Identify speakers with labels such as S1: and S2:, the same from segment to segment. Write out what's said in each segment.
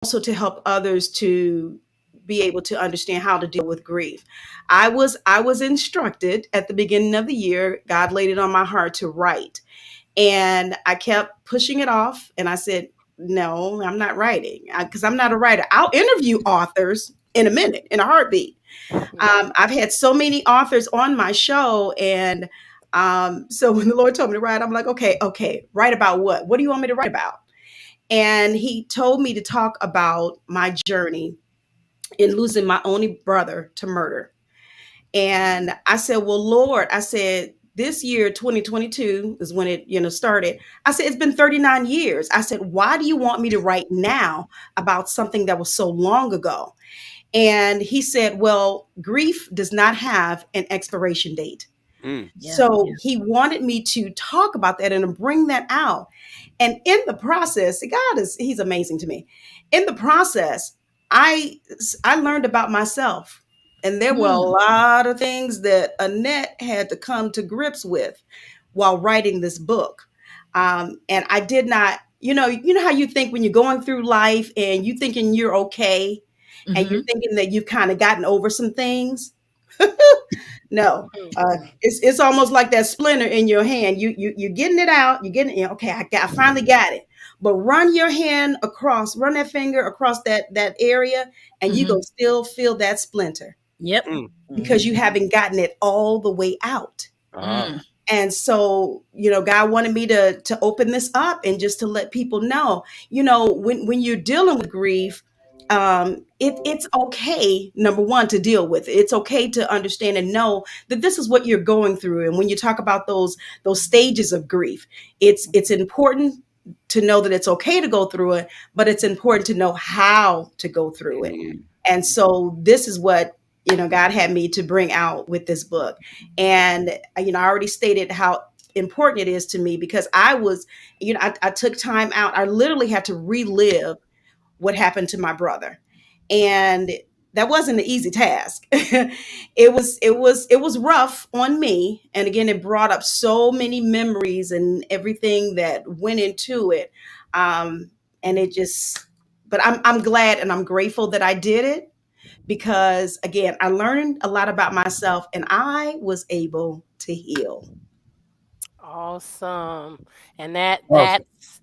S1: also to help others to be able to understand how to deal with grief. I was instructed at the beginning of the year. God laid it on my heart to write, and I kept pushing it off. And I said, "No, I'm not writing because I'm not a writer. I'll interview authors in a minute, in a heartbeat."
S2: Mhm.
S1: I've had so many authors on my show, and so when the Lord told me to write, I'm like, okay, write about what? What do you want me to write about? And He told me to talk about my journey in losing my only brother to murder. And I said, well, Lord, I said, this year, 2022 is when it, started. I said, it's been 39 years. I said, why do you want me to write now about something that was so long ago? And He said, well, grief does not have an expiration date.
S3: Mm.
S2: Yeah.
S1: So He wanted me to talk about that and to bring that out. And in the process, He's amazing to me. In the process, I I learned about myself. And there were a
S2: Mm.
S1: lot of things that Annette had to come to grips with while writing this book. And I did not, how you think when you're going through life and you thinking you're okay and you're
S2: Mm-hmm.
S1: thinking that you've kind of gotten over some things. No,
S2: Mm.
S1: it's almost like that splinter in your hand. You're getting it out. You're getting it. Okay, I finally got it. But run your hand across, run that finger across that area, and you
S2: Mm-hmm.
S1: go still feel that splinter
S2: Yep.
S3: Mm.
S1: because you
S2: Mm-hmm.
S1: haven't gotten it all the way out.
S3: Ah.
S2: Mm.
S1: And so, God wanted me to open this up and just to let people know, when you're dealing with grief, it's okay, number one, to deal with it. It's okay to understand and know that this is what you're going through. And when you talk about those stages of grief, it's important to know that it's okay to go through it, but it's important to know how to go through it.
S3: Mm.
S1: And so this is what, God had me to bring out with this book. And, I already stated how important it is to me because I took time out. I literally had to relive what happened to my brother. And that wasn't an easy task. It was rough on me. And again, it brought up so many memories and everything that went into it. And it just, but I'm glad and I'm grateful that I did it because again, I learned a lot about myself and I was able to heal.
S2: Awesome. And that
S3: Awesome.
S2: that's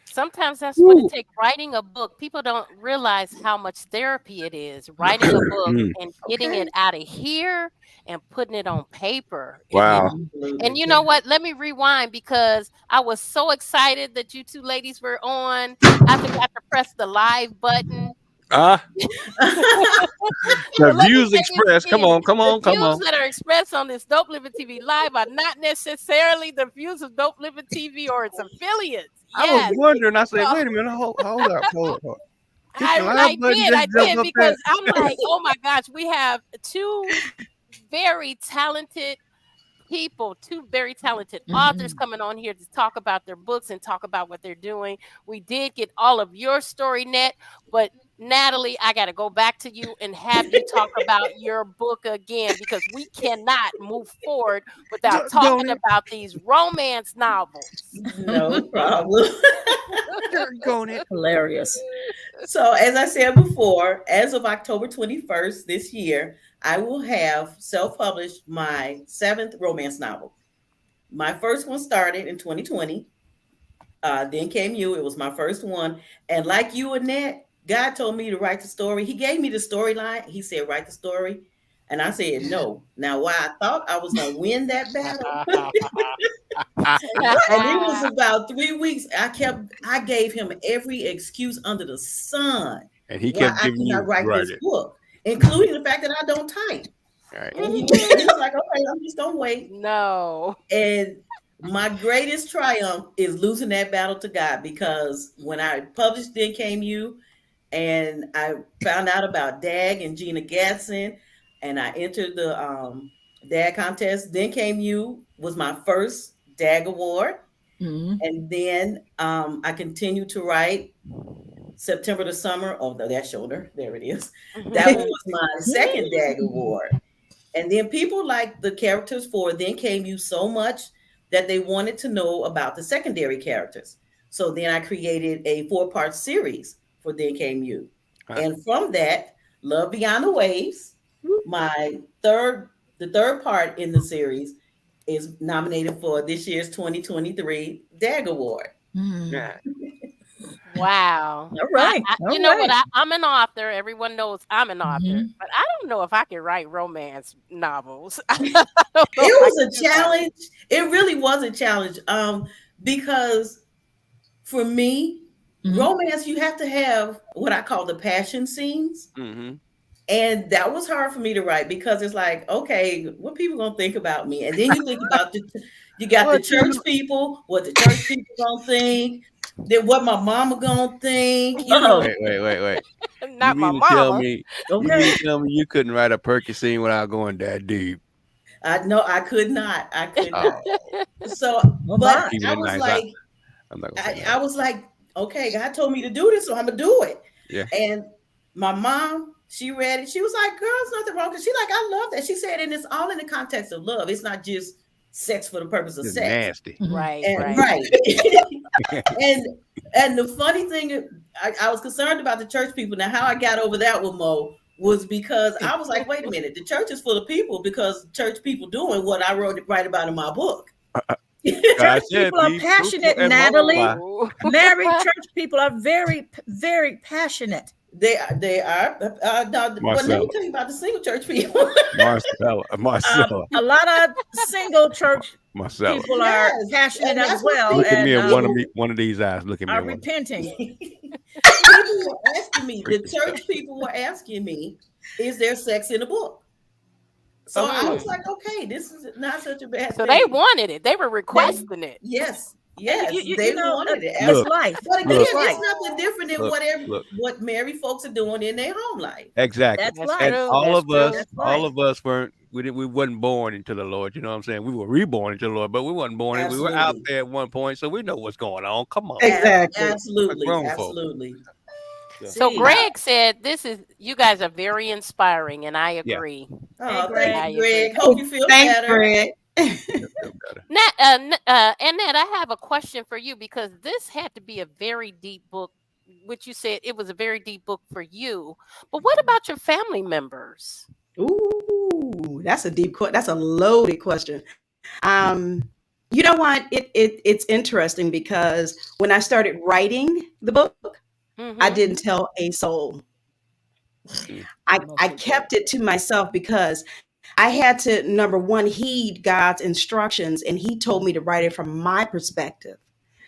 S2: sometimes that's what it
S3: Woo.
S2: takes. Writing a book, people don't realize how much therapy it is. Writing a book
S3: Mm.
S2: and getting it
S1: Okay.
S2: out of here and putting it on paper.
S3: Wow.
S2: And
S1: Absolutely.
S2: you
S1: Yeah.
S2: know what? Let me rewind because I was so excited that you two ladies were on. I forgot to press the live button.
S3: Ah.
S2: So
S3: The
S2: let me
S3: views
S2: say this
S3: expressed. Come
S2: again.
S3: on. Come
S2: The
S3: on. Come
S2: views
S3: on.
S2: that are expressed on this Dope Living TV Live are not necessarily the views of Dope Living TV or its affiliates.
S3: I was
S2: Yes.
S3: wondering. I said,
S2: So
S3: wait a minute. Hold up. Hold up. Hit the
S2: I
S3: live button.
S2: did,
S3: Just
S2: I
S3: jump
S2: did
S3: up there.
S2: because I'm like, oh my gosh, we have two very talented people, two very talented authors
S1: Mhm.
S2: coming on here to talk about their books and talk about what they're doing. We did get all of your story net, but Natalie, I got to go back to you and have you talk about your book again because we cannot move forward without
S3: Go
S2: talking
S3: ahead.
S2: about these romance novels.
S1: No problem.
S3: Go ahead.
S4: Hilarious. So, as I said before, as of October 21st this year, I will have self published my seventh romance novel. My first one started in 2020. Then came you. It was my first one. And like you, Annette, God told me to write the story. He gave me the storyline. He said, write the story. And I said, no. Now, why I thought I was going to win that battle. And it was about 3 weeks. I gave him every excuse under the sun
S3: And he
S4: why
S3: kept
S4: I
S3: giving
S4: could not
S3: you
S4: write
S3: right
S4: this
S3: it.
S4: book, including the fact that I don't type.
S3: All right.
S4: And he was like, okay, I'm just gonna wait.
S2: No.
S4: And my greatest triumph is losing that battle to God because when I published Then Came You and I found out about DAG and Gina Gatson and I entered the DAG contest, Then Came You was my first DAG award.
S2: Mhm.
S4: And then I continued to write September to Summer. Oh, no, that shoulder. There it is. That one was my second DAG award. And then people liked the characters for Then Came You so much that they wanted to know about the secondary characters. So then I created a 4-part series for Then Came You.
S3: Huh.
S4: And from that, Love Beyond the Waves, my the third part in the series, is nominated for this year's 2023 DAG Award.
S3: Yeah.
S2: Wow.
S5: All right.
S2: You
S5: All
S2: know what?
S5: right.
S2: I'm an author. Everyone knows I'm an author,
S5: Mhm.
S2: but I don't know if I can write romance novels. I don't know if
S4: It
S2: I
S4: was
S2: can
S4: a
S2: do that.
S4: challenge. It really was a challenge. Because for me,
S5: Mhm.
S4: romance, you have to have what I call the passion scenes.
S3: Mm-hmm.
S4: And that was hard for me to write because it's like, okay, what people gonna think about me? And then you think about you got the
S3: What
S4: church
S3: you?
S4: people, what the church people gonna think, then what my mama gonna think, you know.
S5: Oh,
S3: Wait. You
S2: Not my
S3: mean to tell
S2: mama.
S3: me? You
S5: okay.
S3: mean to tell me you couldn't write a Perky scene without going that deep?
S4: I know I could not. I could not.
S3: Oh,
S4: So,
S5: Oh
S4: but
S3: I'm
S5: my.
S3: keeping
S4: I
S3: it
S4: was
S3: nice.
S4: like,
S3: I'm not gonna say
S4: I
S3: nothing.
S4: was like, okay, God told me to do this, so I'm gonna do it.
S3: Yeah.
S4: And my mom, she read it. She was like, "Girl, there's nothing wrong." Because she like, I love that. She said, and it's all in the context of love. It's not just sex for the purpose of
S3: Just
S4: sex.
S3: nasty.
S5: Mhm.
S2: Right,
S4: And
S2: right.
S4: right. and and the funny thing, I was concerned about the church people. Now, how I got over that with Mo was because I was like, wait a minute, the church is full of people because church people doing what I write about in my book.
S3: God
S5: Church
S3: said,
S5: people are
S3: "Be fruitful
S5: passionate,
S3: and
S5: Natalie.
S3: multiply."
S2: Ooh.
S5: Married church people are very, very passionate.
S4: They are. Now, but let me
S3: Marcella,
S4: tell you about the single church people.
S3: Marcella,
S5: A lot of single church
S3: Marcella.
S5: people are
S4: Yes,
S5: passionate
S4: and
S5: as
S4: that's what
S5: well
S3: Look at me
S5: and
S3: in
S4: people
S3: one of these eyes. Look at me
S5: are
S3: in one.
S5: repenting.
S4: people were asking me. The
S3: Freaking stuff.
S4: church people were asking me, "Is there sex in the book?" So I was
S2: Mm.
S4: like, "Okay, this is not such a bad
S2: So they
S4: thing."
S2: wanted it. They were
S4: They,
S2: requesting it.
S4: yes,
S5: And
S4: yes, they wanted it.
S5: that's
S3: Look,
S5: life.
S4: But again,
S3: look,
S5: That's
S4: it's
S5: life.
S4: nothing different than
S3: look, look.
S4: what married folks are doing in their home life.
S3: Exactly.
S5: That's
S2: That's
S3: And
S5: life.
S2: true. That's true.
S5: That's life.
S3: we wasn't born into the Lord. You know what I'm saying? We were reborn into the Lord, but we wasn't born in. We were out
S4: Absolutely,
S3: there at one point, so we know what's going on. Come on.
S1: Exactly.
S3: We're
S4: absolutely,
S3: grown folk.
S4: absolutely.
S3: So,
S2: So
S5: See.
S2: Greg said this is you guys are very inspiring, and I
S3: yeah.
S2: agree.
S5: Hey,
S4: Oh, thank
S5: Greg.
S2: I
S4: you,
S2: agree.
S4: Greg. Hope you feel
S1: Thanks,
S4: better.
S1: Greg.
S3: Feel better.
S2: Annette, I have a question for you because this had to be a very deep book, which you said it was a very deep book for you. But what about your family members?
S1: Ooh, that's a loaded question. Um, you know what? It's interesting because when I started writing the book, I
S2: Mm-hmm.
S1: didn't tell a soul.
S3: Mm,
S5: Most
S1: I
S5: people.
S1: kept it to myself because I had to, number one, heed God's instructions, and He told me to write it from my perspective.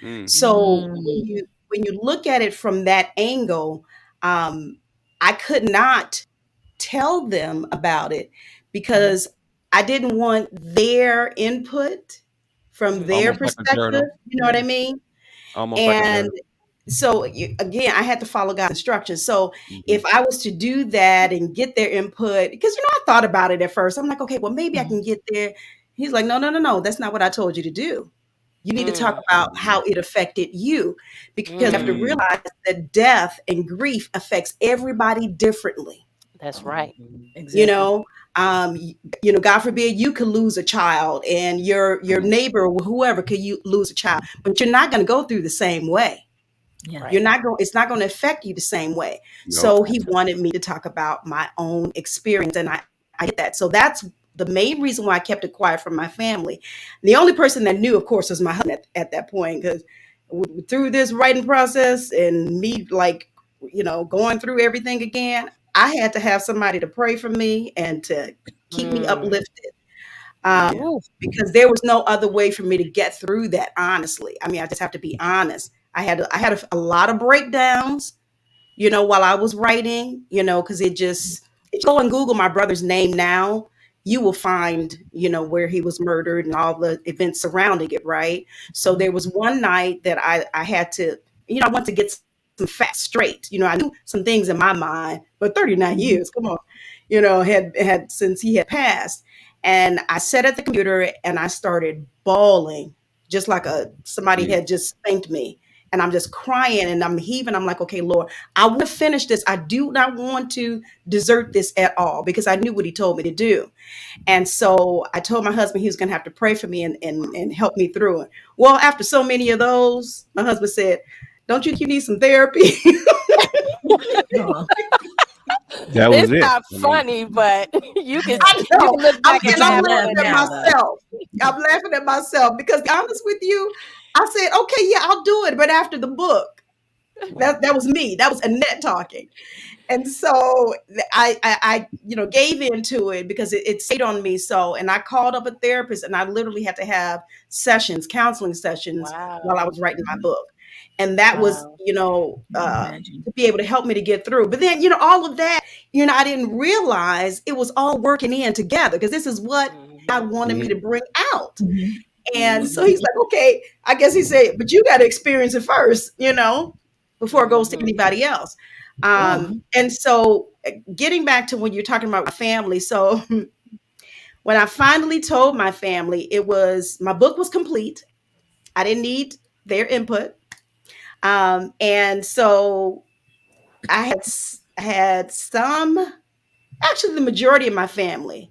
S3: mm,
S1: So
S5: Mm.
S1: when you look at it from that angle, um, I could not tell them about it
S5: Mhm.
S1: because I didn't want their input from their
S2: Okay.
S3: almost like a
S1: perspective.
S3: journal.
S1: You know what I
S5: Mhm.
S1: mean?
S3: Almost like a
S1: And
S3: journal.
S1: so again, I had to follow God's instructions. So
S3: Hmm.
S1: if I was to do that and get their input, because I thought about it at first. I'm like, okay, well, maybe I
S5: Mhm.
S1: can get there. He's like, no, no, no, no. That's not what I told you to do. You need to talk
S2: Mm,
S1: about how it affected you because you have to
S2: mm,
S3: Mm.
S1: realize that death and grief affects everybody differently.
S2: that's right.
S1: You
S5: Exactly.
S1: know, God forbid you could lose a child, and your
S3: Mm.
S1: neighbor or whoever could you lose a child, but you're not going to go through the same way.
S5: Yeah.
S1: You're
S2: Right.
S1: not going. It's not going to affect you the same way.
S3: Nope.
S1: So he
S2: That's
S1: wanted me to talk about my own experience, and I did that. So that's the main reason why I kept it quiet from my family. The only person that knew, of course, was my husband at that point, because through this writing process and me like going through everything again, I had to have somebody to pray for me and to keep me
S2: mm,
S1: uplifted.
S5: Yeah.
S1: Um,
S2: ooh,
S1: because there was no other way for me to get through that. Honestly, I mean, I just have to be honest. I had a lot of breakdowns, while I was writing, because if you go and Google my brother's name now, you will find, where he was murdered and all the events surrounding it, right? So
S5: Mhm.
S1: there was one night that I had to, I want to get some facts straight. I knew some things in my mind, but 39
S5: Mhm.
S1: years, come on, had since he had passed. And I sat at the computer and I started bawling, just like somebody
S3: Mm.
S1: had just spanked me. And I'm just crying and I'm heaving. I'm like, okay, Lord, I want to finish this. I do not want to desert this at all because I knew what he told me to do. And so I told my husband he was going to have to pray for me and help me through it. Well, after so many of those, my husband said, don't you think you need some therapy?
S5: Oh,
S3: That was
S2: It's
S3: it.
S2: not
S3: I mean,
S2: funny, but you can
S1: I know.
S2: look back and
S1: And I'm
S5: can't
S2: laugh
S5: laugh
S1: laughing
S2: at
S1: at
S2: it
S5: now,
S2: now.
S5: though.
S1: myself. I'm laughing at myself because, to be honest with you, I said, okay, yeah, I'll do it, but after the book. That was me. That was Annette talking. And so gave into it because it stayed on me. So, and I called up a therapist, and I literally had to have counseling sessions while I
S2: Wow.
S1: was writing my book. And that was,
S2: Wow.
S5: Imagine.
S1: to be able to help me to get through. But then, all of that, I didn't realize it was all working in together, because this is what God
S2: Mhm.
S1: wanted me to bring out.
S5: Mhm.
S1: And so
S2: Mhm.
S1: he's like, okay, I guess he said, but you got to experience it first, before it goes to
S2: Mhm.
S1: anybody else.
S5: Wow.
S1: And so, getting back to when you're talking about my family. So when I finally told my family, my book was complete. I didn't need their input. And so I had actually the majority of my family,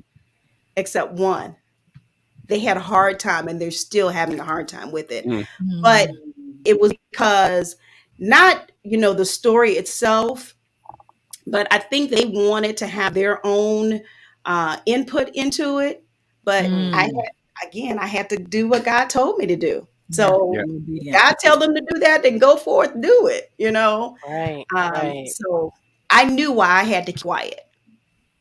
S1: except one, they had a hard time, and they're still having a hard time with it.
S3: mm,
S1: But
S5: Mm.
S1: it was because, not, the story itself, but I think they wanted to have their own input into it. But
S2: Mm.
S1: I had to do what God told me to do.
S5: Yeah.
S1: So
S3: yeah.
S5: Be obedient.
S1: God tell them to do that, then go forth, do it.
S2: Right. Right.
S1: So I knew why I had to keep quiet,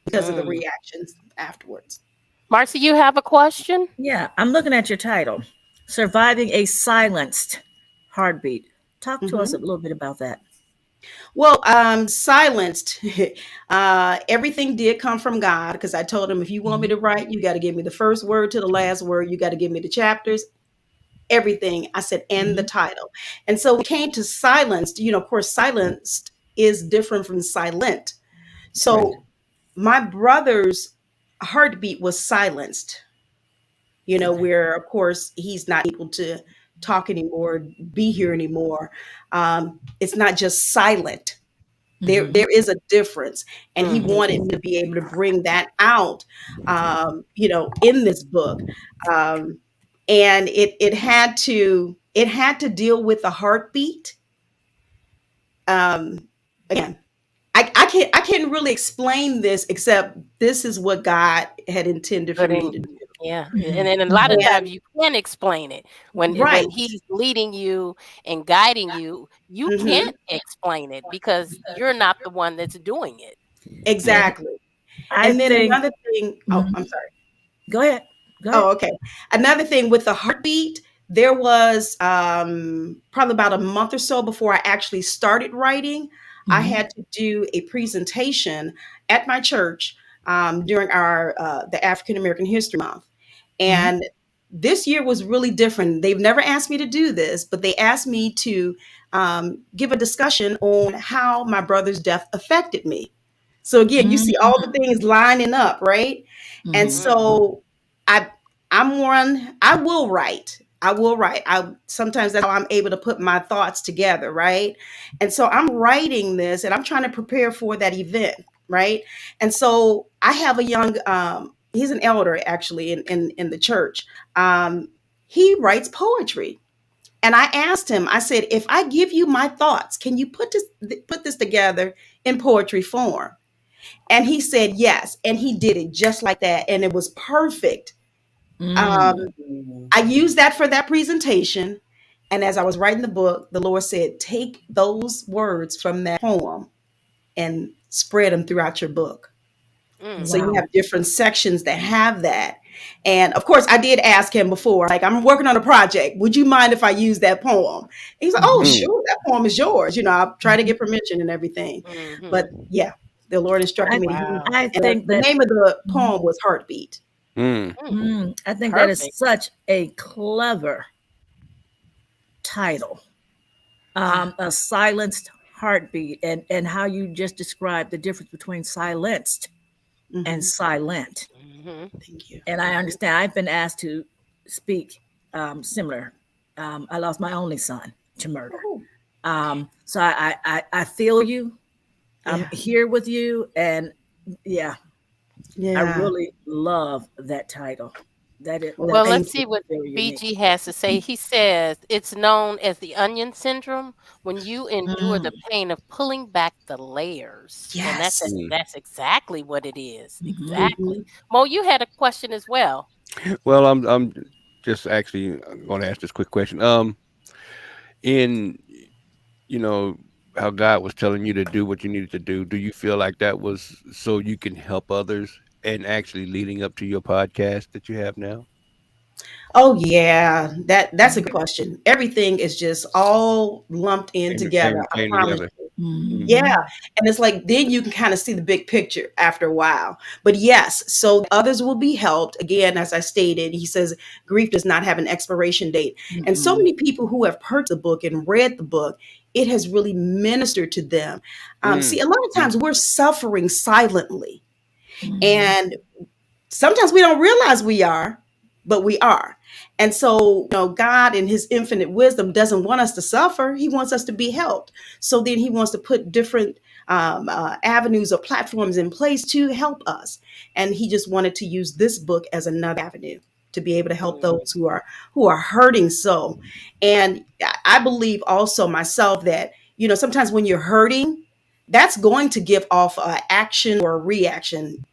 S1: because of the
S2: Mm.
S1: reactions afterwards.
S2: Marcy, you have a question?
S5: Yeah. I'm looking at your title, Surviving a Silenced Heartbeat. Talk to us a
S1: Mhm.
S5: little bit about that.
S1: Well, silenced. Everything did come from God, because I told him, if you want me
S5: Mhm.
S1: to write, you got to give me the first word to the last word. You got to give me the chapters, everything. I said, and the
S5: Mhm.
S1: title. And so we came to silenced. Of course, silenced is different from silent.
S5: Right.
S1: So my brother's heartbeat was silenced,
S5: Okay.
S1: where, of course, he's not able to talk anymore, be here anymore. It's not just silent.
S5: Hmm.
S1: There is a difference, and he
S2: Mhm.
S1: wanted me to be able to bring that out, in this book. um, and it had to deal with the heartbeat. Again, I can't really explain this, except this is what God had intended for
S2: But
S1: me
S2: in
S1: to do.
S2: yeah,
S5: Hmm.
S2: and a lot of
S5: Hmm.
S1: And
S2: times you can explain it when
S1: right.
S2: he's leading you and guiding you. You
S1: Hmm.
S2: can't explain it because you're not the one that's doing it.
S5: And
S1: Exactly.
S5: I
S1: And then
S5: think,
S1: another thing. Oh,
S5: mhm.
S1: I'm sorry.
S5: Go ahead. Go ahead.
S1: Oh, okay. Another thing with the heartbeat, there was, probably about a month or so before I actually started writing, I
S5: Hmm.
S1: had to do a presentation at my church, during the African American History Month.
S5: Hmm.
S1: And this year was really different. They've never asked me to do this, but they asked me to, give a discussion on how my brother's death affected me. So again, you see all the things lining up, right? And
S5: Hmm.
S2: Mm.
S1: so I I'm one, I will write. I will write. I Sometimes that's how I'm able to put my thoughts together, right? And so I'm writing this, and I'm trying to prepare for that event, right? And so I have a young, he's an elder, actually, in the church. Um, he writes poetry. And I asked him, I said, if I give you my thoughts, can you put this together in poetry form? And he said yes. And he did it just like that. And it was perfect. Um,
S5: Mm.
S1: I used that for that presentation. And as I was writing the book, the Lord said, take those words from that poem and spread them throughout your book.
S2: Mm.
S1: So you
S5: Wow.
S1: have different sections that have that. And of course, I did ask him before, like, I'm working on a project. Would you mind if I use that poem? And he's like, oh,
S5: Hmm.
S3: Mm,
S1: sure, that poem is yours. I'll try to get permission and everything. But
S2: Mhm.
S1: yeah, the Lord instructed
S5: I
S1: me to use,
S2: Wow.
S5: I
S1: and
S5: think
S1: the
S5: that
S1: name of the
S5: mhm.
S1: poem was Heartbeat.
S3: mm,
S2: Mm.
S5: I think that is
S2: Perfect.
S5: such a clever title.
S1: Yeah.
S5: A silenced heartbeat, and how you just described the difference between silenced and
S1: Hmm.
S5: silent.
S2: Mhm.
S1: Thank you.
S5: And I understand. I've been asked to speak similar. I lost my only son to murder.
S1: Oh,
S5: So I feel you. I'm
S1: yeah.
S5: here with you, and yeah, I
S1: Yeah.
S5: really love that title.
S1: Well,
S2: Well,
S1: thank
S2: let's
S1: you.
S2: see what
S5: very unique.
S2: BG has to say. He says it's known as the onion syndrome when you endure the
S5: Mm.
S2: pain of pulling back the layers. And
S1: Yes.
S3: Mm.
S2: that's exactly what it is.
S5: Mhm.
S2: Exactly.
S1: Mhm.
S2: Mo, you had a question as well.
S3: Well, I'm just actually going to ask this quick question. In you know how God was telling you to do what you needed to do you feel like that was so you can help others and actually leading up to your podcast that you have now?
S1: Oh yeah, that's a great question. Everything is just all lumped in
S3: Came,
S1: together.
S3: came,
S1: I
S3: came
S1: promise.
S3: together. Mm.
S1: Yeah.
S5: Mhm.
S1: And it's like then you can kind of see the big picture after a while. But yes, so others will be helped. Again, as I stated, he says grief does not have an expiration date. And so
S5: Mm-mm.
S1: many people who have purchased the book and read the book, it has really ministered to them. See,
S3: Mm.
S1: a lot of
S3: Mm.
S1: times we're suffering silently.
S5: Mhm.
S1: And sometimes we don't realize we are, but we are. And so, God in his infinite wisdom doesn't want us to suffer. He wants us to be helped. So then he wants to put different avenues or platforms in place to help us. And he just wanted to use this book as another avenue to be able to help
S2: Mm,
S1: those who are hurting so. And I believe also myself that, sometimes when you're hurting, that's going to give off an action or a reaction.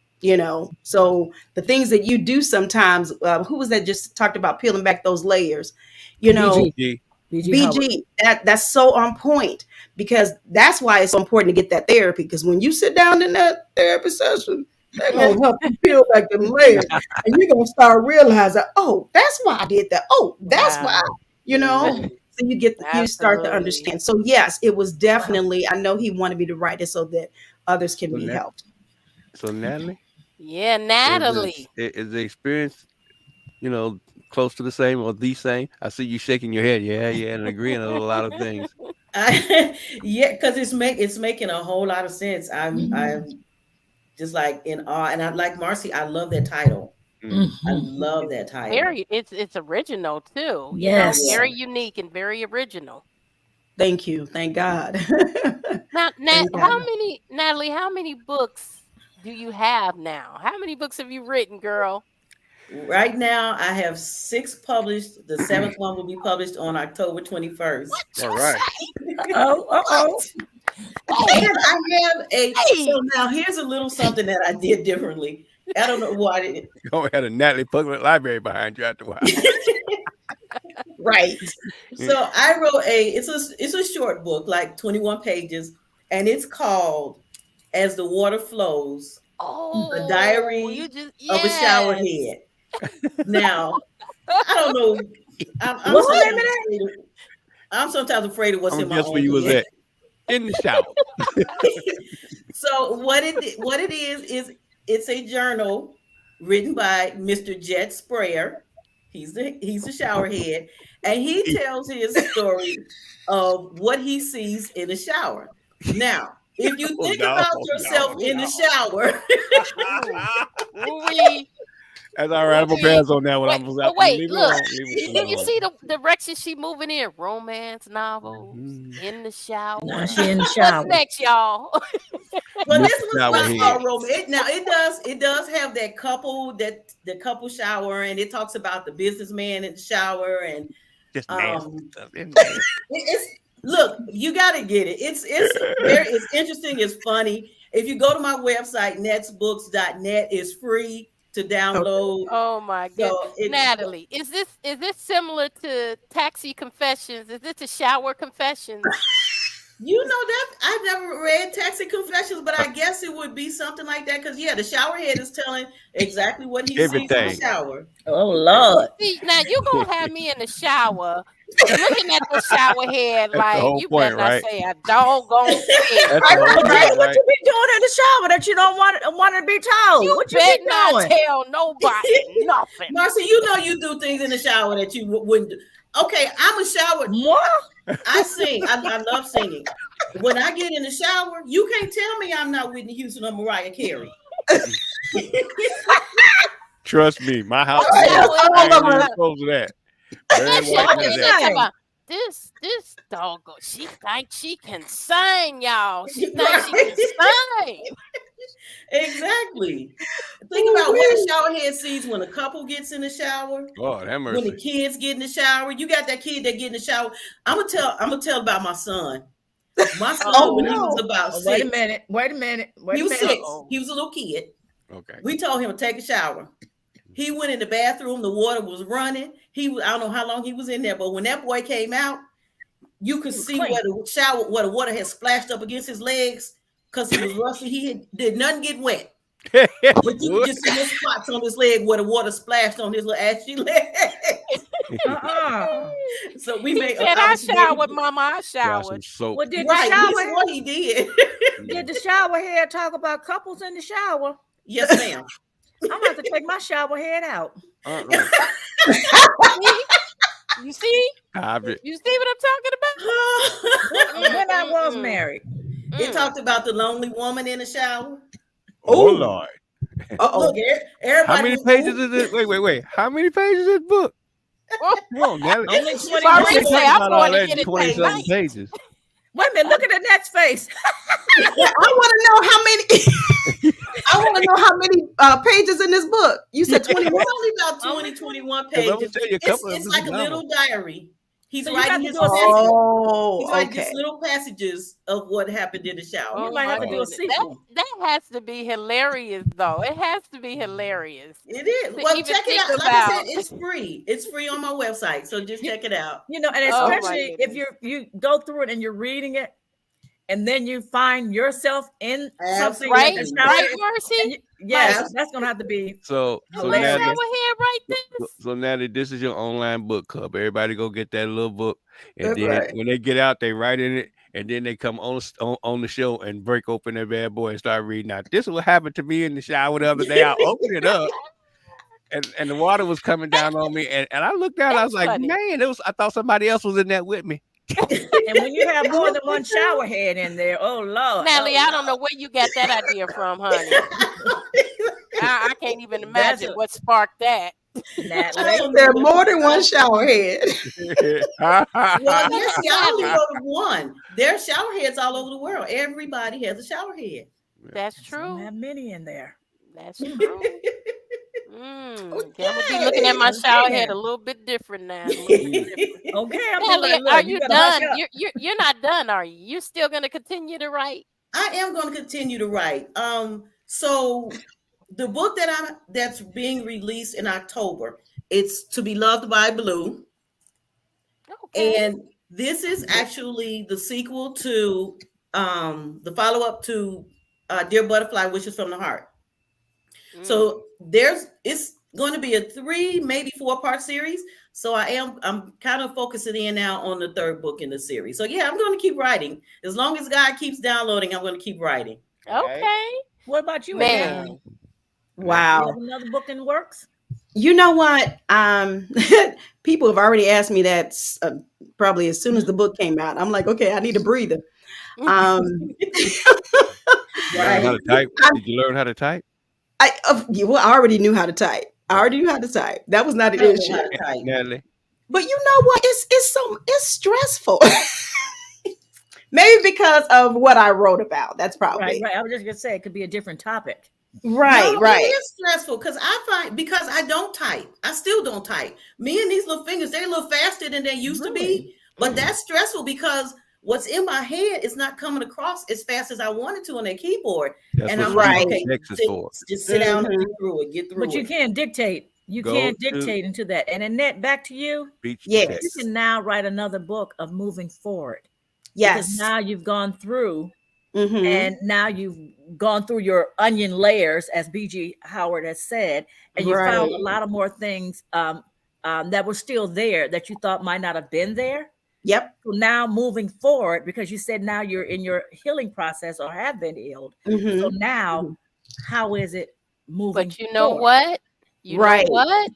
S1: So the things that you do sometimes, who was that just talked about peeling back those layers, you know
S5: BG.
S3: BG.
S5: BG Howard.
S1: BG, that's so on point, because that's why it's so important to get that therapy, because when you sit down in that therapy session, they're
S2: mm.
S1: gonna help you peel back them layers, and you're gonna start realizing, oh, that's why I did that, oh, that's why,
S2: Wow.
S1: you know
S4: Mhm.
S1: so you start to
S2: Absolutely.
S1: understand. So yes, it was definitely, I know he wanted me to write it so that others can
S3: So,
S1: be helped.
S3: so Natalie,
S2: Yeah,
S3: is
S2: Natalie.
S3: is the experience you know close to the same or the same? I see you shaking your head, yeah, yeah, and agreeing on a lot of things.
S4: Yeah, because it's making a whole lot of sense. I'm just like in awe, and I like Marcy. I love that title.
S3: Mm.
S4: I
S5: Mhm.
S4: love that title.
S2: It's original too,
S5: Yes.
S2: very
S4: Yeah.
S2: unique and very original.
S1: Thank you, thank God.
S2: Now,
S1: Thank God.
S2: Natalie, how many books do you have now? How many books have you written, girl?
S4: Right now, I have 6 published. The 7th one will be published on October 21st.
S2: What
S3: All
S2: you
S3: right.
S2: say?
S5: Oh,
S1: What?
S5: uh-oh.
S2: Hey,
S4: And I have so
S2: hey.
S4: now here's a little something that I did differently. I don't know why I didn't.
S3: You gonna have a Natalie Public Library behind you after a while.
S1: Right.
S4: So I wrote it's a short book, like 21 pages, and it's called As the Water Flows, a
S2: Oh, you
S4: diary
S2: just
S4: of a shower
S2: yes.
S4: head. Now, I don't know. I'm
S5: What's the name
S4: sometimes
S5: of that?
S4: afraid of, I'm sometimes afraid of what's
S3: I'm
S4: in
S3: gonna
S4: my
S3: guess where
S4: own
S3: you was
S4: head.
S3: at in the shower.
S4: So what it is it's a journal written by Mr. Jet Sprayer. He's the shower head, and he tells his story of what he sees in the shower. Now, if you
S3: Oh
S4: think
S3: no,
S4: about yourself
S3: no,
S4: in the
S3: no.
S4: shower,
S2: Ooh, ooh-wee,
S3: That's all right. I'm gonna
S2: ooh-wee.
S3: pass on that one.
S2: Wait,
S3: I'm
S2: but
S3: gonna
S2: wait,
S3: leave it
S2: look.
S3: alone. Leave it
S2: You
S3: alone.
S2: see the direction she moving in? Romance novels
S3: Mhm.
S2: in the
S5: Now
S2: shower.
S5: she in the
S2: What's
S5: shower.
S2: next, y'all?
S4: well,
S3: Mr.
S4: this one's
S3: Shower
S2: What's
S4: not
S3: Head.
S4: called
S2: next?
S4: romance. Now it does have that couple that the couple shower, and it talks about the businessman in the shower, and
S3: Just nasty
S4: um
S3: stuff. It's nasty.
S4: it's look, you got to get it. It's interesting. It's funny. If you go to my website, netsbooks.net, it's free to
S1: Okay.
S4: download.
S2: Oh my goodness.
S4: So it's
S2: Natalie, is this similar to Taxi Confessions? Is this a shower confessions?
S4: that I've never read Taxi Confessions, but I guess it would be something like that because yeah, the shower head is telling exactly what he
S2: Oh
S4: sees in the
S2: my
S3: Everything.
S2: God.
S4: shower.
S5: Oh, Lord.
S2: See, now you gonna have me in the shower looking at the shower head
S3: That's the
S2: like
S3: whole
S2: you better
S3: point,
S2: not
S3: right?
S2: say a doggone thing.
S3: That's the whole
S5: Well,
S3: point,
S5: Gina, what
S3: right?
S5: you be doing in the shower that you don't want to be told?
S2: You
S5: What you be
S2: better not
S5: doing?
S2: tell nobody nothing.
S4: Marcy, you know you do things in the shower that you wouldn't do. Okay, I'm a shower.
S5: What?
S4: I sing. I love singing. When I get in the shower, you can't tell me I'm not Whitney Houston or Mariah Carey.
S3: Trust me, my house
S2: What
S3: is
S1: Right.
S3: clean.
S2: shower?
S3: I
S1: All
S3: ain't
S1: of
S3: even
S1: us.
S3: close to that. Very
S2: What
S3: white
S5: What
S2: shower?
S3: than
S5: you
S2: And
S3: that.
S2: then talk
S5: say?
S2: about this doggone. She thinks she can sing, y'all. She thinks she
S4: Right?
S2: can sing.
S4: Exactly. Think about what a shower head sees when a couple gets in the shower,
S3: God have
S4: when the
S3: mercy.
S4: kids get in the shower. You got that kid that get in the shower. I'm gonna tell about my son. My son,
S1: Oh
S4: when he
S2: Uh-oh.
S4: was
S1: no.
S4: about
S5: Oh, wait a
S4: 6,
S5: minute. Wait a minute. Wait
S4: he
S5: a
S4: was
S5: minute.
S4: 6.
S2: Uh-oh.
S4: He was a little kid.
S3: Okay.
S4: We told him to take a shower. He went in the bathroom. The water was running. I don't know how long he was in there, but when that boy came out, you could
S5: He was
S4: see
S5: clean.
S4: where the water had splashed up against his legs because he was rusty. Did nothing get wet. But you could
S3: What?
S4: just see little spots on his leg where the water splashed on his little ashy legs.
S5: Uh-uh.
S4: So we
S2: He
S4: made
S2: said, I
S4: obviously made
S2: showered, Mama. I
S3: Got some
S2: showered.
S3: soap.
S5: Well, did the
S4: right. He
S5: shower
S4: swore he did.
S5: did the shower head talk about couples in the shower?
S4: Yes, ma'am.
S5: I'm gonna have to take my shower head out.
S3: Uh-uh.
S2: See? You see?
S3: Stop it.
S2: You see what I'm talking about?
S5: When I was
S2: Mm-mm-mm.
S5: married.
S4: It talked about the lonely woman in the shower.
S3: Oh,
S1: Ooh.
S3: Lord.
S1: Uh-oh.
S4: Look, everybody.
S3: How many
S4: was,
S3: pages is it? Wait. How many pages is this book?
S2: Oh,
S3: Come on, Natalie.
S5: Only
S3: You
S5: 21.
S3: can't
S2: Maurice say,
S3: talk
S2: I'm
S3: about all
S2: going to
S3: that
S2: get
S3: in
S2: it
S3: 20-something
S2: tonight.
S3: pages.
S5: Wait a minute, look at the next face.
S1: I want to know how many. I want to know how many pages in this book. You said 21.
S4: It's only about
S5: Only
S4: 20, 21
S3: Because I'm going
S4: pages.
S3: to tell you a couple of them.
S4: It's
S3: This
S4: like
S3: is
S4: a
S3: novel.
S4: little diary. He's
S5: So you
S4: writing
S5: got to
S4: his
S5: do a
S4: passages.
S1: Oh,
S4: He's writing
S1: okay.
S4: just little passages of what happened in the shower.
S5: You
S2: Oh
S5: might have
S2: my
S5: to do a
S2: goodness.
S5: sequel.
S2: That has to be hilarious though. It has to be hilarious
S4: It is.
S2: to
S4: Well,
S2: even
S4: check it
S2: think
S4: out. Like I said,
S2: about.
S4: it's free. It's free on my website. So just check it out.
S5: You know, and
S2: Oh my
S5: especially if
S2: goodness.
S5: you go through it and you're reading it, and then you find yourself in something
S2: Right?
S5: like a
S4: Absolutely.
S5: shower.
S2: Right,
S5: And
S2: Mercy?
S5: yes,
S4: Like-
S5: that's gonna have to be
S3: So
S2: My
S5: hilarious.
S3: Natalie,
S2: shower head right this?
S3: so Natalie, this is your online book club. Everybody go get that little book, and
S1: That's
S3: then
S1: right.
S3: when they get out, they write in it, and then they come on the show and break open that bad boy and start reading. Now, this is what happened to me in the shower the other day. I opened it up, and the water was coming down on me, and I looked down. I was
S2: That's
S3: like,
S2: funny.
S3: man, I thought somebody else was in there with me.
S5: And when you have more than one shower head in there, oh Lord.
S2: Natalie,
S5: oh,
S2: I don't know where you got that idea from, honey. I can't even
S5: That's
S2: imagine
S5: a-
S2: what sparked that.
S5: Natalie.
S1: There are more than one shower head.
S4: Well, yes, see, I only
S2: Natalie.
S4: wrote of one. There are shower heads all over the world. Everybody has a shower head.
S2: That's
S5: Some
S2: true.
S5: have many in there.
S2: That's true. Okay, I'm gonna be
S1: Okay.
S2: looking at my
S5: Okay,
S2: shower head
S5: then.
S2: a little bit different now. A little bit different.
S5: Okay, I'm
S2: Natalie,
S5: doing
S2: are
S5: look,
S2: you
S5: better hush
S2: done?
S5: up.
S2: You're not done, are you? You're still gonna continue to write?
S4: I am going to continue to write. So the book that's being released in October, it's To Be Loved by Blue,
S2: Okay.
S4: and this is actually the sequel to the follow up to Dear Butterfly, Wishes from the Heart. So it's going to be a 3, maybe 4-part series. So I'm kind of focusing in now on the third book in the series. So yeah, I'm going to keep writing. As long as God keeps downloading, I'm going to keep writing.
S2: Okay.
S5: What about you, Adriana?
S2: Man.
S5: You
S1: Wow.
S5: have another book in the works?
S1: You know what? People have already asked me that probably as soon as the book came out. I'm like, okay, I need a breather.
S3: You learn how to type? Did you learn how to type?
S1: Well, I already knew how to type. I already knew how to type. That was not
S4: I
S1: an
S4: don't know
S1: issue.
S4: how to type.
S3: Natalie.
S1: But you know what? It's stressful. Maybe because of what I wrote about. That's probably
S5: Right. I was just gonna say it could be a different topic.
S1: right.
S4: No,
S1: Right.
S4: it is stressful because because I don't type. I still don't type. Me and these little fingers, they're a little faster than they used to be. But that's stressful because what's in my head is not coming across as fast as I wanted to on that keyboard.
S3: That's
S4: And
S3: what
S4: I'm like,
S1: Right.
S4: okay,
S3: Next is for.
S4: just sit down and
S1: Mhm.
S4: get through it. Get through
S5: But you
S4: it.
S5: can't dictate. You
S3: Go
S5: can't
S3: to-
S5: dictate into that. And Annette, back to you.
S3: Beach
S1: Yes.
S3: text.
S5: You can now write another book of moving forward. Because
S1: Yes.
S5: now you've gone through
S1: Mhm.
S5: and now you've gone through your onion layers, as BG Howard has said, and you found a
S1: Right.
S5: lot of more things that were still there that you thought might not have been there.
S1: Yep.
S5: So now moving forward, because you said now you're in your healing process or have been healed.
S1: Mhm.
S5: So now, how is it moving?
S2: But you know
S5: forward?
S2: what? You
S1: Right.
S2: know what?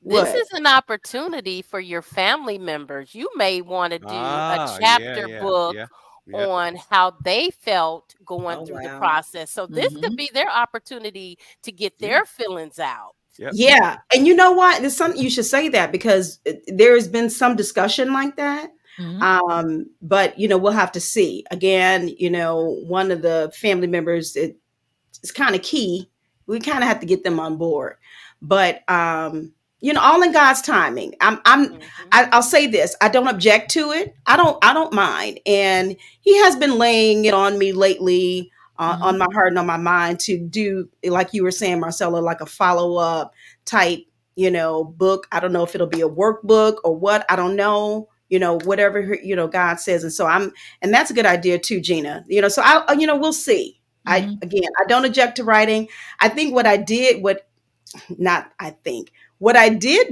S2: This
S1: What?
S2: is an opportunity for your family members. You may want to do a
S3: Yeah,
S2: chapter book
S3: yeah.
S2: on how they felt going
S4: Oh,
S2: through the
S4: wow.
S2: process. So this could
S5: Mhm.
S2: be their opportunity to get their feelings out.
S3: Yep.
S1: Yeah. And you know what? There's something you should say that because there's been some discussion like that.
S5: Mhm.
S1: But we'll have to see. Again, one of the family members it's kind of key We kind of have to get them on board. But all in God's timing. I'll say this: I don't object to it. I don't mind. And He has been laying it on me lately, on my heart and on my mind, to do, like you were saying, Marcella, like a follow up type, book. I don't know if it'll be a workbook or what. I don't know. Whatever God says. And so and that's a good idea too, Gina. So we'll see. I don't object to writing. I think what I did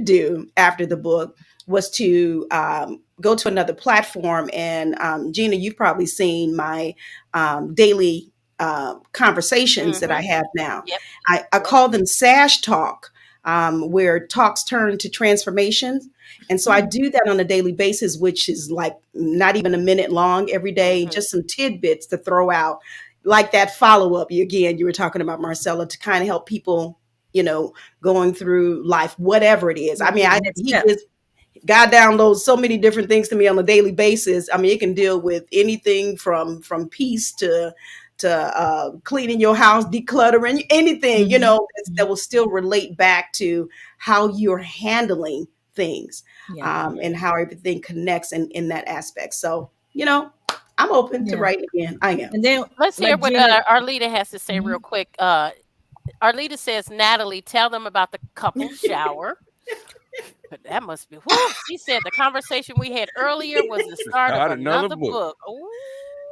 S1: do after the book was to go to another platform. And Gina, you've probably seen my daily conversations that I have now.
S2: Yep.
S1: I call them S.A.S.H talk, where talks turn to transformations. And so I do that on a daily basis, which is like not even a minute long every day, just some tidbits to throw out, like that follow up. You were talking about, Marcella, to kind of help people, going through life, whatever it is. I mean, God downloads so many different things to me on a daily basis. I mean, it can deal with anything from peace to cleaning your house, decluttering, anything, that will still relate back to how you're handling things, and how everything connects in that aspect. So, I'm open to writing again. I am.
S5: And then
S2: Let's hear
S5: like
S2: what
S5: Gina,
S2: Arlita has to say real quick. Arlita says, Natalie, tell them about the couple shower. But that must be, whoo. She said the conversation we had earlier was the start of another book. Ooh.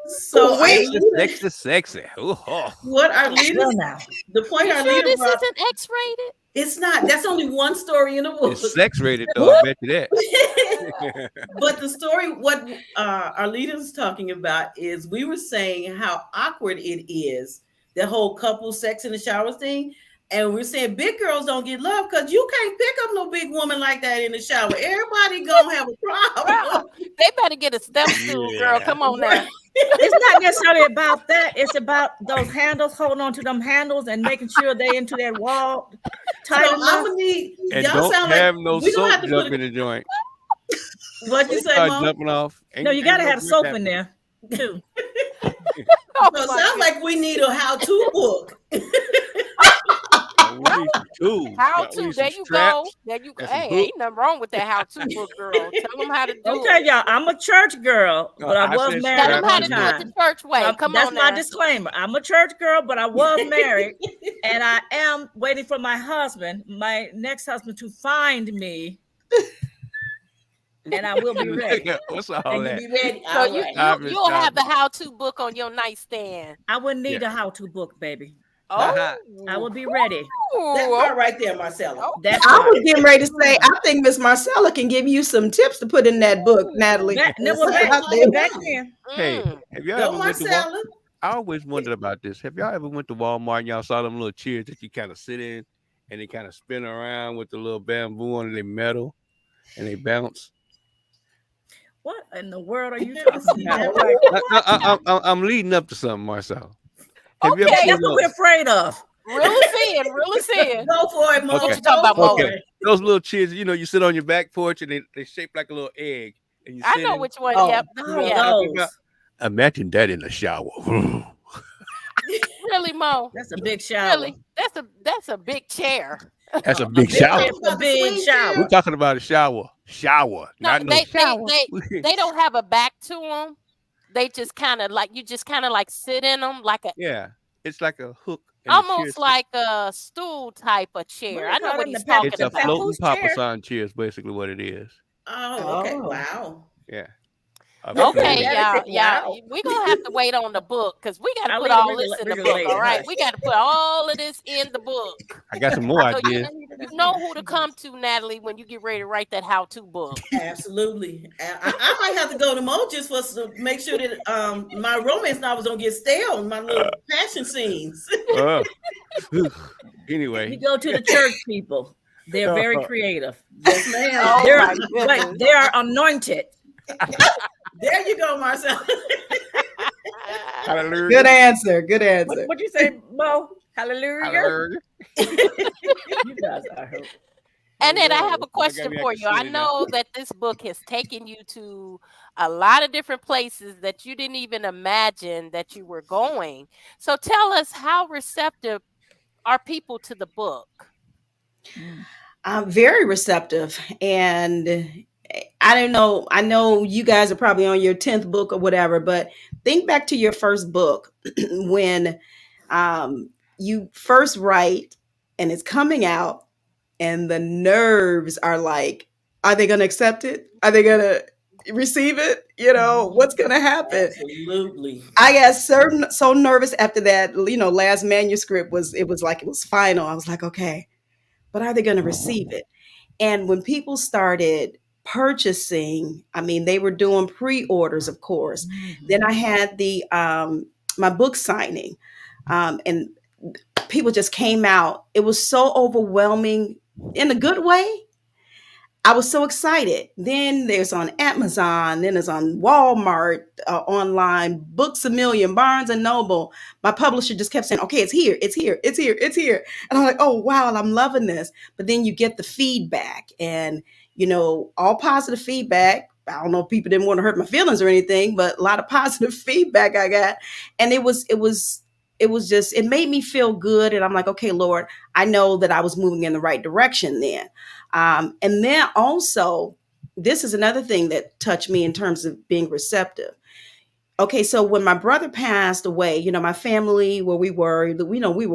S4: So
S3: Sexy. Ooh, oh.
S4: what
S5: well
S4: Arlita,
S5: now.
S4: the point
S2: You
S4: Arlita
S2: sure this
S4: brought,
S2: isn't X-rated?
S4: it's not. That's only one story in the book.
S3: It's sex rated though. I bet you that.
S4: But the story, what Arlita's talking about is, we were saying how awkward it is, the whole couple sex in the shower thing. And we're saying big girls don't get love because you can't pick up no big woman like that in the shower. Everybody gonna have a problem.
S2: They better get a step stool, girl. Come on now.
S5: It's not necessarily about that. It's about those handles, holding on to them handles and making sure they into that wall tight
S4: So
S5: enough.
S4: I'm gonna need
S3: And
S4: y'all
S3: don't
S4: sound
S3: have
S4: like
S3: no
S4: we don't
S3: soap
S4: have to
S3: jump
S4: put
S3: in the joint.
S4: what you say,
S3: Start
S4: Mom?
S3: jumping off.
S5: No, you got to have soap in there too.
S2: Oh,
S4: So it
S2: my
S4: sounds like we need a how-to book.
S3: We need some tools.
S2: How
S3: We
S2: to?
S3: need
S2: There
S3: some
S2: you
S3: straps
S2: go. There you go.
S3: and some
S2: Hey,
S3: hooks.
S2: ain't nothing wrong with that how-to book, girl. Tell them how to do
S5: Okay,
S2: it.
S5: y'all. I'm a church girl,
S3: No,
S5: but I
S3: I
S5: was
S3: said
S5: married
S2: Tell
S5: at
S2: them how
S5: one
S2: to
S3: straps
S2: do
S3: and
S2: it the
S5: time.
S2: church way.
S5: So
S2: Come
S5: that's
S2: on
S5: my
S2: now.
S5: disclaimer. I'm a church girl, but I was married, and I am waiting for my husband, my next husband, to find me, and I will be ready.
S3: What's all
S4: And you
S3: that?
S4: be ready.
S2: So
S4: All
S2: you
S4: right.
S2: you
S3: Stop it,
S2: you'll
S3: stop
S2: have the
S3: it.
S2: how-to book on your nightstand.
S5: I wouldn't need
S3: Yeah.
S5: a how-to book, baby.
S2: Oh,
S5: I will be ready.
S4: That
S2: Ooh,
S4: part right there, Marcella.
S5: That
S1: I
S5: part.
S1: was getting ready to say, I think Miss Marcella can give you some tips to put in that book, Natalie.
S5: Back, no,
S1: Let's
S5: well,
S1: put it
S5: back,
S1: out there.
S5: back then.
S3: Hey,
S2: mm.
S3: have y'all
S4: Go,
S3: ever went to Walmart?
S4: Marcella.
S3: I always wondered about this. Have y'all ever went to Walmart and y'all saw them little chairs that you kind of sit in and they kind of spin around with the little bamboo on it, they metal and they bounce?
S5: What in the world are you
S4: Never
S5: talking
S4: seen
S5: about?
S4: that.
S5: Like,
S3: I'm leading up to something, Marcel. Have you ever
S2: Okay,
S3: seen
S5: that's what we're afraid of.
S2: really seeing.
S4: Go for it, Mom.
S3: Okay.
S2: What you talking about,
S4: Go
S2: Mo?
S4: for
S3: Okay,
S4: it.
S3: those little chairs, you sit on your back porch and they shape like a little egg, and you
S2: I
S3: sit
S2: know
S3: in.
S2: which one.
S1: Oh,
S2: Yep.
S3: You know what I'm
S2: Yeah.
S3: talking about?
S5: Those.
S3: Imagine that in the shower.
S2: Really, Mo.
S5: That's a big shower.
S2: Really. That's a big chair.
S3: That's a
S5: A
S3: big
S5: big
S3: shower.
S5: chair for a big shower.
S3: We're talking about a shower,
S2: No,
S3: not no
S2: they
S3: shower.
S2: they don't have a back to them. They just kind of like, you just kind of like sit in them like a
S3: Yeah, it's like a hook, and the chair
S2: almost like a stool type of chair. I know what he's
S3: it's
S2: talking
S3: a
S2: about.
S3: floating
S5: papoose chair.
S3: papasan chair is basically what it is.
S4: Oh, okay.
S1: Oh.
S4: Wow.
S3: Yeah.
S2: Okay,
S5: That is
S2: y'all,
S5: wow.
S2: we're gonna have to wait on the book because we got to
S5: I'll
S2: put
S5: leave
S2: all
S5: the
S2: this in the
S5: visual
S2: book.
S5: later.
S2: All right,
S5: Hush.
S2: we got to put all of this in the book.
S3: I got some more
S2: So
S3: ideas.
S2: you know who to come to, Natalie, when you get ready to write that how-to book.
S4: Absolutely. I might have to go to Mo just for to make sure that my romance novels don't get stale in my little passion scenes.
S3: Oh.
S5: You
S3: Anyway,
S5: go to the church people. They're very creative.
S4: Yes, ma'am.
S2: Oh
S5: They're
S2: my goodness.
S5: they are anointed.
S4: There you go, Marcel.
S3: hallelujah.
S1: Good answer. Good answer.
S5: What you say, Mo? Hallelujah.
S3: Hallelujah.
S5: You guys are hurt.
S2: And then I have a
S3: got
S2: question
S3: me
S2: for you. I
S3: excited now.
S2: know that this book has taken you to a lot of different places that you didn't even imagine that you were going. So tell us, how receptive are people to the book?
S5: Mm.
S1: I'm very receptive. And I don't know. I know you guys are probably on your 10th book or whatever, but think back to your first book when you first write and it's coming out, and the nerves are like, are they going to accept it? Are they going to receive it?
S4: Mhm.
S1: What's going to happen?
S4: Absolutely.
S1: I got so nervous after that, last manuscript it was like it was final. I was like, okay, but are they going to receive it? And when people started purchasing, I mean, they were doing pre-orders, of course. Then
S5: Mhm.
S1: I had the my book signing, and people just came out. It was so overwhelming in a good way. I was so excited. Then there's on Amazon, then it's on Walmart, online, Books a Million, Barnes and Noble. My publisher just kept saying, okay, it's here, it's here, it's here, it's here. And I'm like, oh, wow, I'm loving this. But then you get the feedback and, all positive feedback. I don't know if people didn't want to hurt my feelings or anything, but a lot of positive feedback I got. And it was just, it made me feel good. And I'm like, okay, Lord, I know that I was moving in the right direction then. And then also, this is another thing that touched me in terms of being receptive. Okay, so when my brother passed away, my family where we were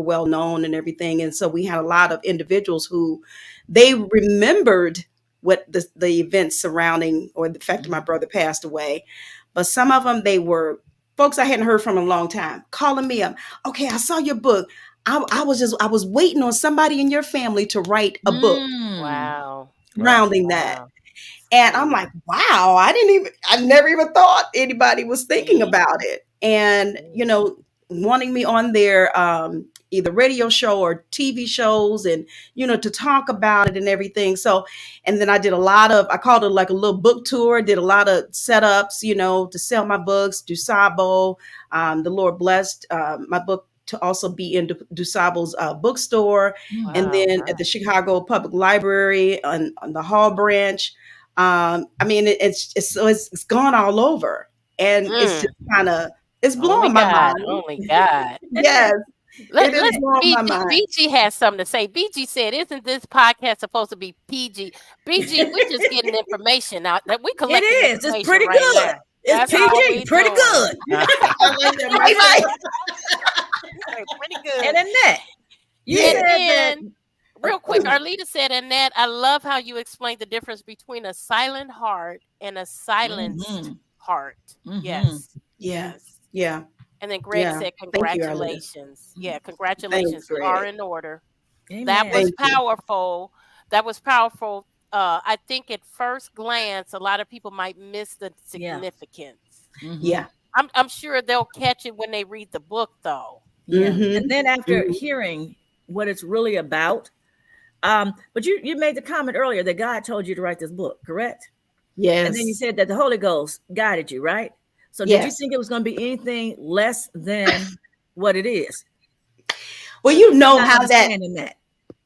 S1: well known and everything, and so we had a lot of individuals who they remembered what the events surrounding or the fact that my brother passed away, but some of them they were folks I hadn't heard from in a long time, calling me up. Okay, I saw your book. I was waiting on somebody in your family to write a book
S5: Mm.
S2: Wow.
S3: Wow.
S1: surrounding that.
S2: Wow.
S1: And I'm
S2: See.
S1: like, wow, I never even thought anybody was thinking
S2: See.
S1: about it. And,
S2: See.
S1: wanting me on their either radio show or TV shows and, to talk about it and everything. So, and then I called it like a little book tour, did a lot of setups, to sell my books, DuSable. The Lord blessed my book to also be in DuSable's bookstore, and
S5: Mhm.
S2: Wow.
S1: then at the
S2: Nice.
S1: Chicago Public Library on the Hall branch. I mean, it's gone all over, and it's
S2: Mm.
S1: just kind of it's
S2: Only
S1: blowing my
S2: God.
S1: mind.
S2: Only God.
S1: Yes, it is
S2: Let
S1: blowing my mind.
S2: BG has something to say. BG said, "Isn't this podcast supposed to be PG?" BG, we just getting information out. That we
S5: It
S2: collecting
S5: is. It's
S2: information
S5: pretty
S2: right
S5: good.
S2: now.
S5: It's
S2: That's all
S5: PG.
S2: we
S5: Pretty
S2: doing.
S5: good.
S4: I like that
S1: Right, right.
S4: myself.
S2: Right, pretty
S5: And
S2: good.
S5: Annette, you
S1: Yeah.
S2: And
S5: said that.
S2: then, real quick, Arlita said, Annette, I love how you explained the difference between a silent heart and a silenced
S5: Mm-hmm.
S2: heart.
S5: Mm-hmm.
S2: Yes.
S1: Yeah,
S2: Yes.
S1: yeah,
S2: And then Greg
S1: yeah.
S2: said,
S1: Thank you, Arlene.
S2: congratulations. Yeah,
S1: Thanks,
S2: congratulations. You are
S1: Greg.
S2: in order. That was
S5: Amen.
S1: Thank you.
S2: powerful. That was powerful. I think at first glance, a lot of people might miss the
S5: Yeah.
S2: significance.
S5: Mm-hmm.
S1: Yeah.
S2: I'm sure they'll catch it when they read the book, though.
S5: Yeah. And
S1: Mm-hmm.
S5: then after
S1: Hmm.
S5: hearing what it's really about, but you made the comment earlier that God told you to write this book, correct? And then you
S1: Yes.
S5: said that the Holy Ghost guided you, right? So did you
S1: Yes.
S5: think it was going to be anything less than what it is?
S1: Well,
S2: Mm,
S5: I'm not
S1: how that
S5: understanding that.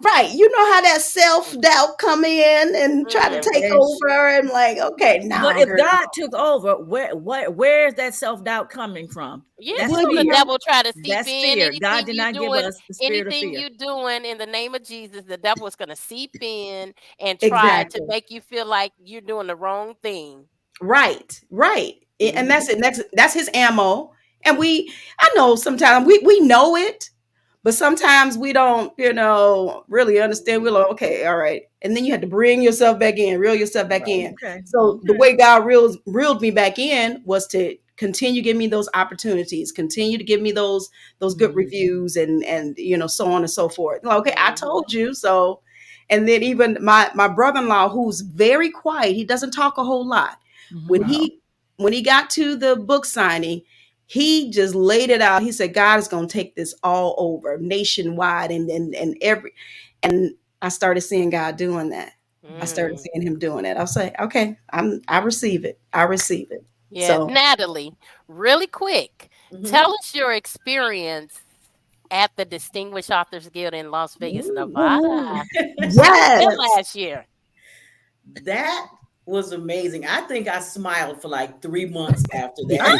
S1: right. You know how that self-doubt come in and try to
S2: mm.
S1: take
S5: Yes.
S1: over and like, okay,
S5: But
S1: no,
S5: if
S1: girl.
S5: God took over, where's that self doubt coming from?
S2: Yeah,
S5: That's
S2: you
S1: Well,
S2: know the
S5: fear.
S2: devil try to seep
S5: That's
S2: in
S5: fear. God did not give us the spirit of
S2: anything
S5: fear.
S2: you doing in the name of Jesus. The devil is gonna seep in and try to
S1: exactly.
S2: make you feel like you're doing the wrong thing.
S1: Right, right. And
S5: Mhm.
S1: that's it. That's his ammo. And I know sometimes we know it, but sometimes we don't, really understand. We're like, okay, all right. And then you have to bring yourself back in, reel yourself back
S2: Right.
S1: in.
S5: Okay.
S1: So the
S5: Okay.
S1: way God reeled me back in was to continue to give me those opportunities, continue to give me those good
S5: Mhm.
S1: reviews and so on and so forth. Like, okay, I
S2: Hmm.
S1: told you so. And then even my brother-in-law, who's very quiet, he doesn't talk a whole lot. When
S5: Mhm.
S2: Wow.
S1: he got to the book signing, he just laid it out. He said, God is going to take this all over nationwide and every, and I started seeing God doing that. I started
S2: Mm.
S1: seeing him doing it. I'll say, okay, I receive it. I receive it.
S2: Yeah,
S1: So,
S2: Natalie, really quick,
S4: Mhm.
S2: tell us your experience at the Distinguished Authors Guild in Las Vegas,
S1: ooh,
S2: Nevada. How was that
S1: yes.
S2: last year?
S4: That was amazing. I think I smiled for like 3 months after
S5: Ah,
S4: that.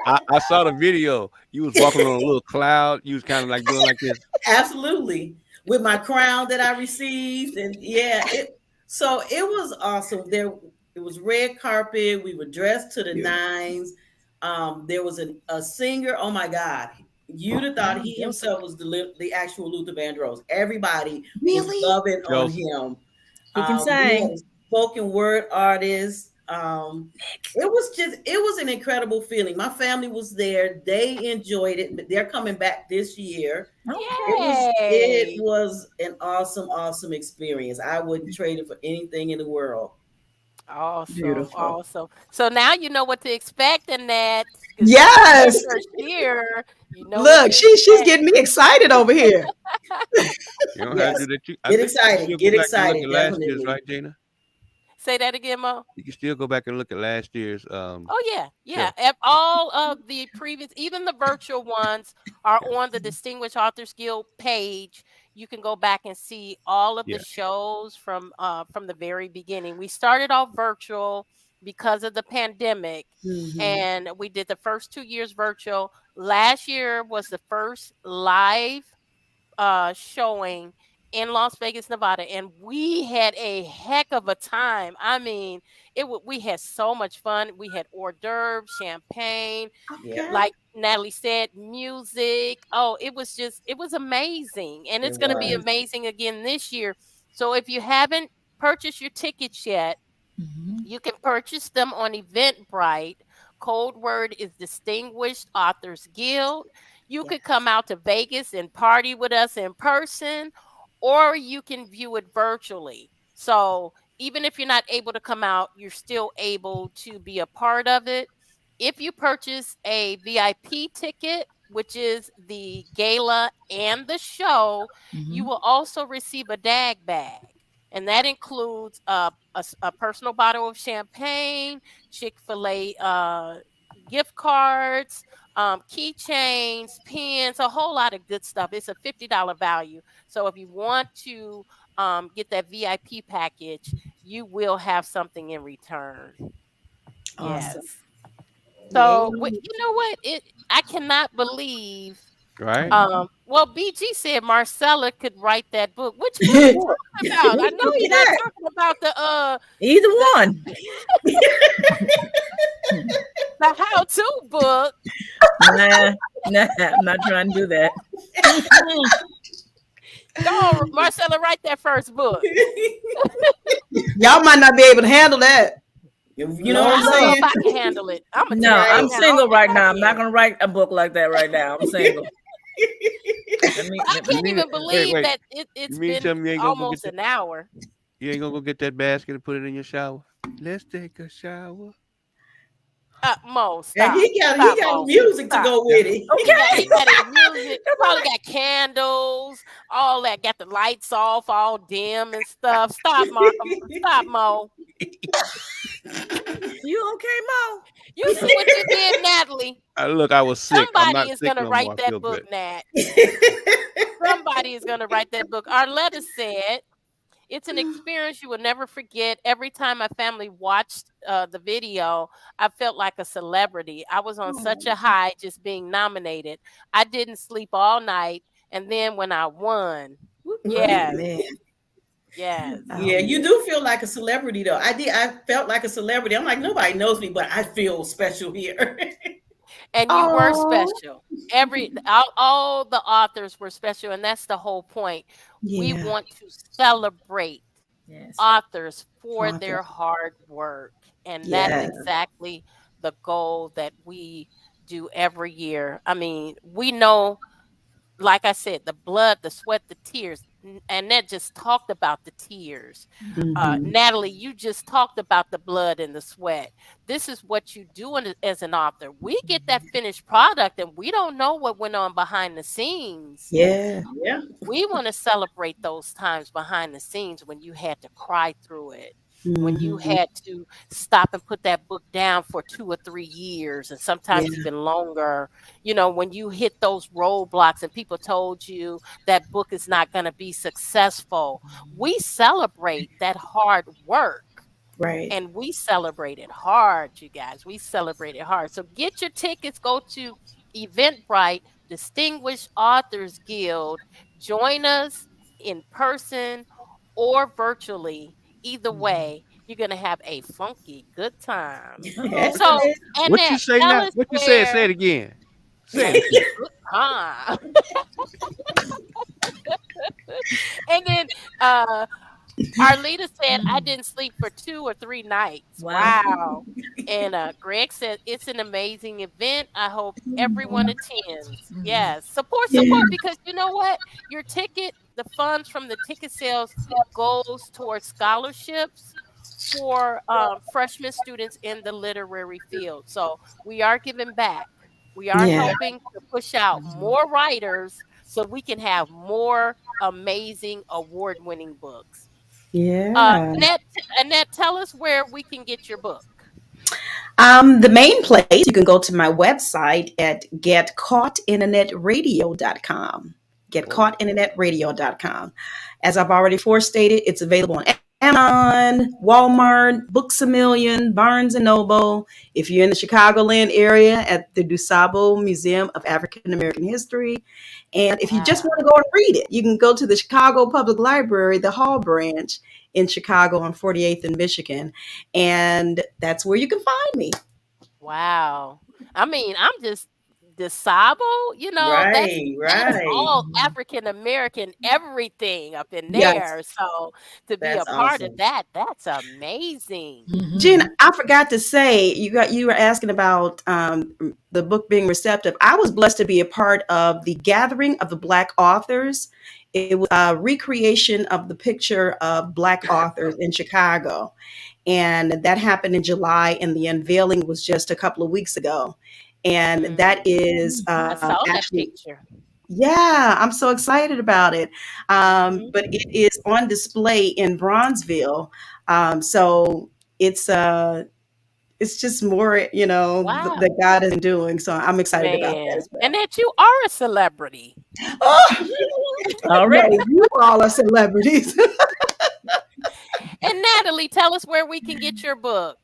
S3: I saw the video. You was walking on a little cloud. You was kind of like doing like this.
S4: Absolutely. With my crown that I received. And yeah, it was awesome. There it was red carpet. We were dressed to the
S1: Beautiful.
S4: nines. There was a singer. Oh my God. You'd have thought
S5: Oh,
S4: he
S5: beautiful.
S4: himself was the actual Luther Vandross. Everybody was
S1: Really?
S4: loving on
S3: Chelsea.
S4: him.
S5: He can
S4: We had
S5: sing.
S4: a spoken word artist. It was an incredible feeling. My family was there. They enjoyed it, but they're coming back this year.
S5: Okay.
S4: It
S2: Yay.
S4: was an awesome, awesome experience. I wouldn't trade it for anything in the world.
S2: Awesome,
S1: Beautiful.
S2: awesome. So now you know what to expect in that, because this is your
S1: Yes.
S2: first year. You know what
S1: Look,
S2: to
S1: she's
S2: expect.
S1: getting me excited over here.
S3: You don't have to
S4: Yes.
S3: do that. I
S4: Get
S3: think you can still
S4: excited.
S3: go
S4: Get
S3: back and look
S4: excited.
S3: at last year's,
S4: Definitely.
S3: right, Gina?
S2: Say that again, Mo.
S3: You can still go back and look at last year's
S2: Oh yeah, yeah.
S3: show.
S2: All of the previous, even the virtual ones, are on the Distinguished Authors Guild page. You can go back and see all of the
S3: Yeah,
S2: shows from the very beginning. We started off virtual because of the pandemic,
S1: Hmm.
S2: and we did the first 2 years virtual. Last year was the first live showing in Las Vegas, Nevada, and we had a heck of a time. I mean, we had so much fun. We had hors d'oeuvres, champagne,
S4: Yeah,
S1: Okay.
S2: like Natalie said, music. Oh, it was amazing, and
S4: it
S2: it's going to be
S4: was.
S2: amazing again this year. So if you haven't purchased your tickets yet,
S5: Mhm.
S2: you can purchase them on Eventbrite. Code word is Distinguished Authors Guild. You
S4: Yeah.
S2: could come out to Vegas and party with us in person, or you can view it virtually. So even if you're not able to come out, you're still able to be a part of it. If you purchase a VIP ticket, which is the gala and the show, you
S5: Mhm.
S2: will also receive a DAG bag. And that includes a personal bottle of champagne, Chick-fil-A gift cards, keychains, pins, a whole lot of good stuff. It's a $50 value. So if you want to get that VIP package, you will have something in return.
S1: Awesome.
S2: Yes.
S1: Yeah.
S2: So you know what? I cannot believe.
S3: right.
S2: Well, BG said Marcella could write that book. Which book you
S1: Who
S2: talking about? I know you're not
S1: that?
S2: talking about
S5: Either
S2: the
S5: one.
S2: the how-to book.
S5: Nah, nah, I'm not trying to do that.
S2: Go on, Marcella, write that first book.
S1: Y'all might not be able to handle that. You know what
S2: I
S1: I'm
S4: No,
S2: don't know if
S1: saying?
S2: I can handle it. I'm gonna
S5: No,
S2: tell you right
S5: I'm
S4: right.
S2: now. I don't
S5: single
S2: think
S5: right
S2: I
S5: now. I'm not
S2: can.
S5: gonna write a book like that right now. I'm single. Let me.
S2: I
S5: Let
S3: You
S5: me
S2: can't
S3: mean
S2: even
S3: wait,
S2: believe
S3: wait.
S2: that
S3: You
S2: it's
S3: mean
S2: been
S3: tell me you ain't gonna go get
S2: almost
S3: that?
S2: an hour.
S3: You ain't gonna go get that basket and put it in your shower? Let's take a shower.
S2: Mo,
S4: And
S2: stop,
S4: he
S2: stop,
S4: got the
S2: Mo,
S4: music to
S2: stop.
S4: go with it.
S2: He
S5: okay.
S2: got his music.
S5: Come
S2: Probably
S5: on.
S2: got candles, all that. Got the lights off, all dim and stuff. Stop, stop, Mo.
S5: You okay, Mo?
S2: You see what you did, Natalie?
S3: Look, I was sick. I'm
S2: Somebody
S3: not
S2: is
S3: sick
S2: gonna
S3: no more.
S2: write
S3: I
S2: that
S3: feel
S2: book,
S3: good.
S2: Nat. Somebody is gonna write that book. Our letter said it's an experience you will never forget. Every time my family watched the video, I felt like a celebrity. I was on such a
S1: Oh,
S2: high just being nominated. I didn't sleep all night. And then when I won,
S5: Whoop, whoop.
S2: yes,
S1: amen.
S2: yes.
S1: Oh
S4: Yeah, you
S1: yeah.
S4: do feel like a celebrity though. I felt like a celebrity. I'm like, nobody knows me, but I feel special here.
S2: And you were
S1: Oh
S2: special. All the authors were special. And that's the whole point. We
S1: yeah.
S2: want to celebrate
S5: Yes.
S2: authors for
S1: Author.
S2: their hard work. And that's
S1: Yeah.
S2: exactly the goal that we do every year. I mean, we know, like I said, the blood, the sweat, the tears. And that just talked about the tears.
S1: Hmm.
S2: Natalie, you just talked about the blood and the sweat. This is what you do as an author. We get that finished product and we don't know what went on behind the scenes.
S1: Yeah.
S4: Yeah.
S2: We want to celebrate those times behind the scenes when you had to cry through it, when you
S1: Hmm.
S2: had to stop and put that book down for 2 or 3 years, and sometimes
S1: Yeah.
S2: even longer. When you hit those roadblocks and people told you that book is not going to be successful, we celebrate that hard work.
S1: Right.
S2: And we celebrated hard, you guys. We celebrated hard. So get your tickets. Go to Eventbrite, Distinguished Authors Guild. Join us in person or virtually. Either way, you're going to have a funky good time. So,
S4: Excellent.
S3: What you
S2: Annette,
S3: say
S2: tell
S3: now?
S2: us
S3: What you said? Say
S2: where
S3: it again. Say
S2: have
S3: it
S2: a
S3: again.
S2: good time. And then Arlita said, I didn't sleep for 2 or 3 nights.
S5: Wow.
S2: Wow. And Greg said, it's an amazing event. I hope everyone attends.
S5: Mhm.
S2: Yes. Support,
S1: Yeah.
S2: support, because you know what? Your ticket, the funds from the ticket sales goes towards scholarships for freshman students in the literary field. So we are giving back. We are
S1: Yeah.
S2: helping to push out
S5: Mhm.
S2: more writers so we can have more amazing award-winning books.
S1: Yeah.
S2: Annette, tell us where we can get your book.
S1: The main place, you can go to my website at getcaughtinternetradio.com.
S3: Whoa.
S1: Getcaughtinternetradio.com. As I've already forestated, it's available on Amazon, Walmart, Books a Million, Barnes and Noble. If you're in the Chicagoland area, at the DuSable Museum of African American History. And if you just want to
S2: Wow.
S1: go and read it, you can go to the Chicago Public Library, the Hall Branch in Chicago on 48th and Michigan. And that's where you can find me.
S2: Wow. I mean, I'm just disable,
S4: Right,
S2: that's
S4: right.
S2: all African American everything up in
S1: Yes.
S2: there. So to be a
S4: That's
S2: part of
S4: awesome.
S2: that, that's amazing.
S1: Jen,
S5: Mhm.
S1: I forgot to say you were asking about the book being receptive. I was blessed to be a part of the gathering of the Black authors. It was a recreation of the picture of Black authors in Chicago, and that happened in July. And the unveiling was just a couple of weeks ago, and that
S2: Mm,
S1: is
S2: I saw that
S1: actually,
S2: picture.
S1: yeah, I'm so excited about it. But it
S2: Mhm.
S1: is on display in Bronzeville, so it's it's just more,
S2: Wow.
S1: that God is doing. So I'm excited about that
S2: Man.
S1: as well.
S2: And that you are a celebrity.
S1: Oh, no,
S5: Already.
S1: you all are celebrities.
S2: And Natalie, tell us where we can get your book.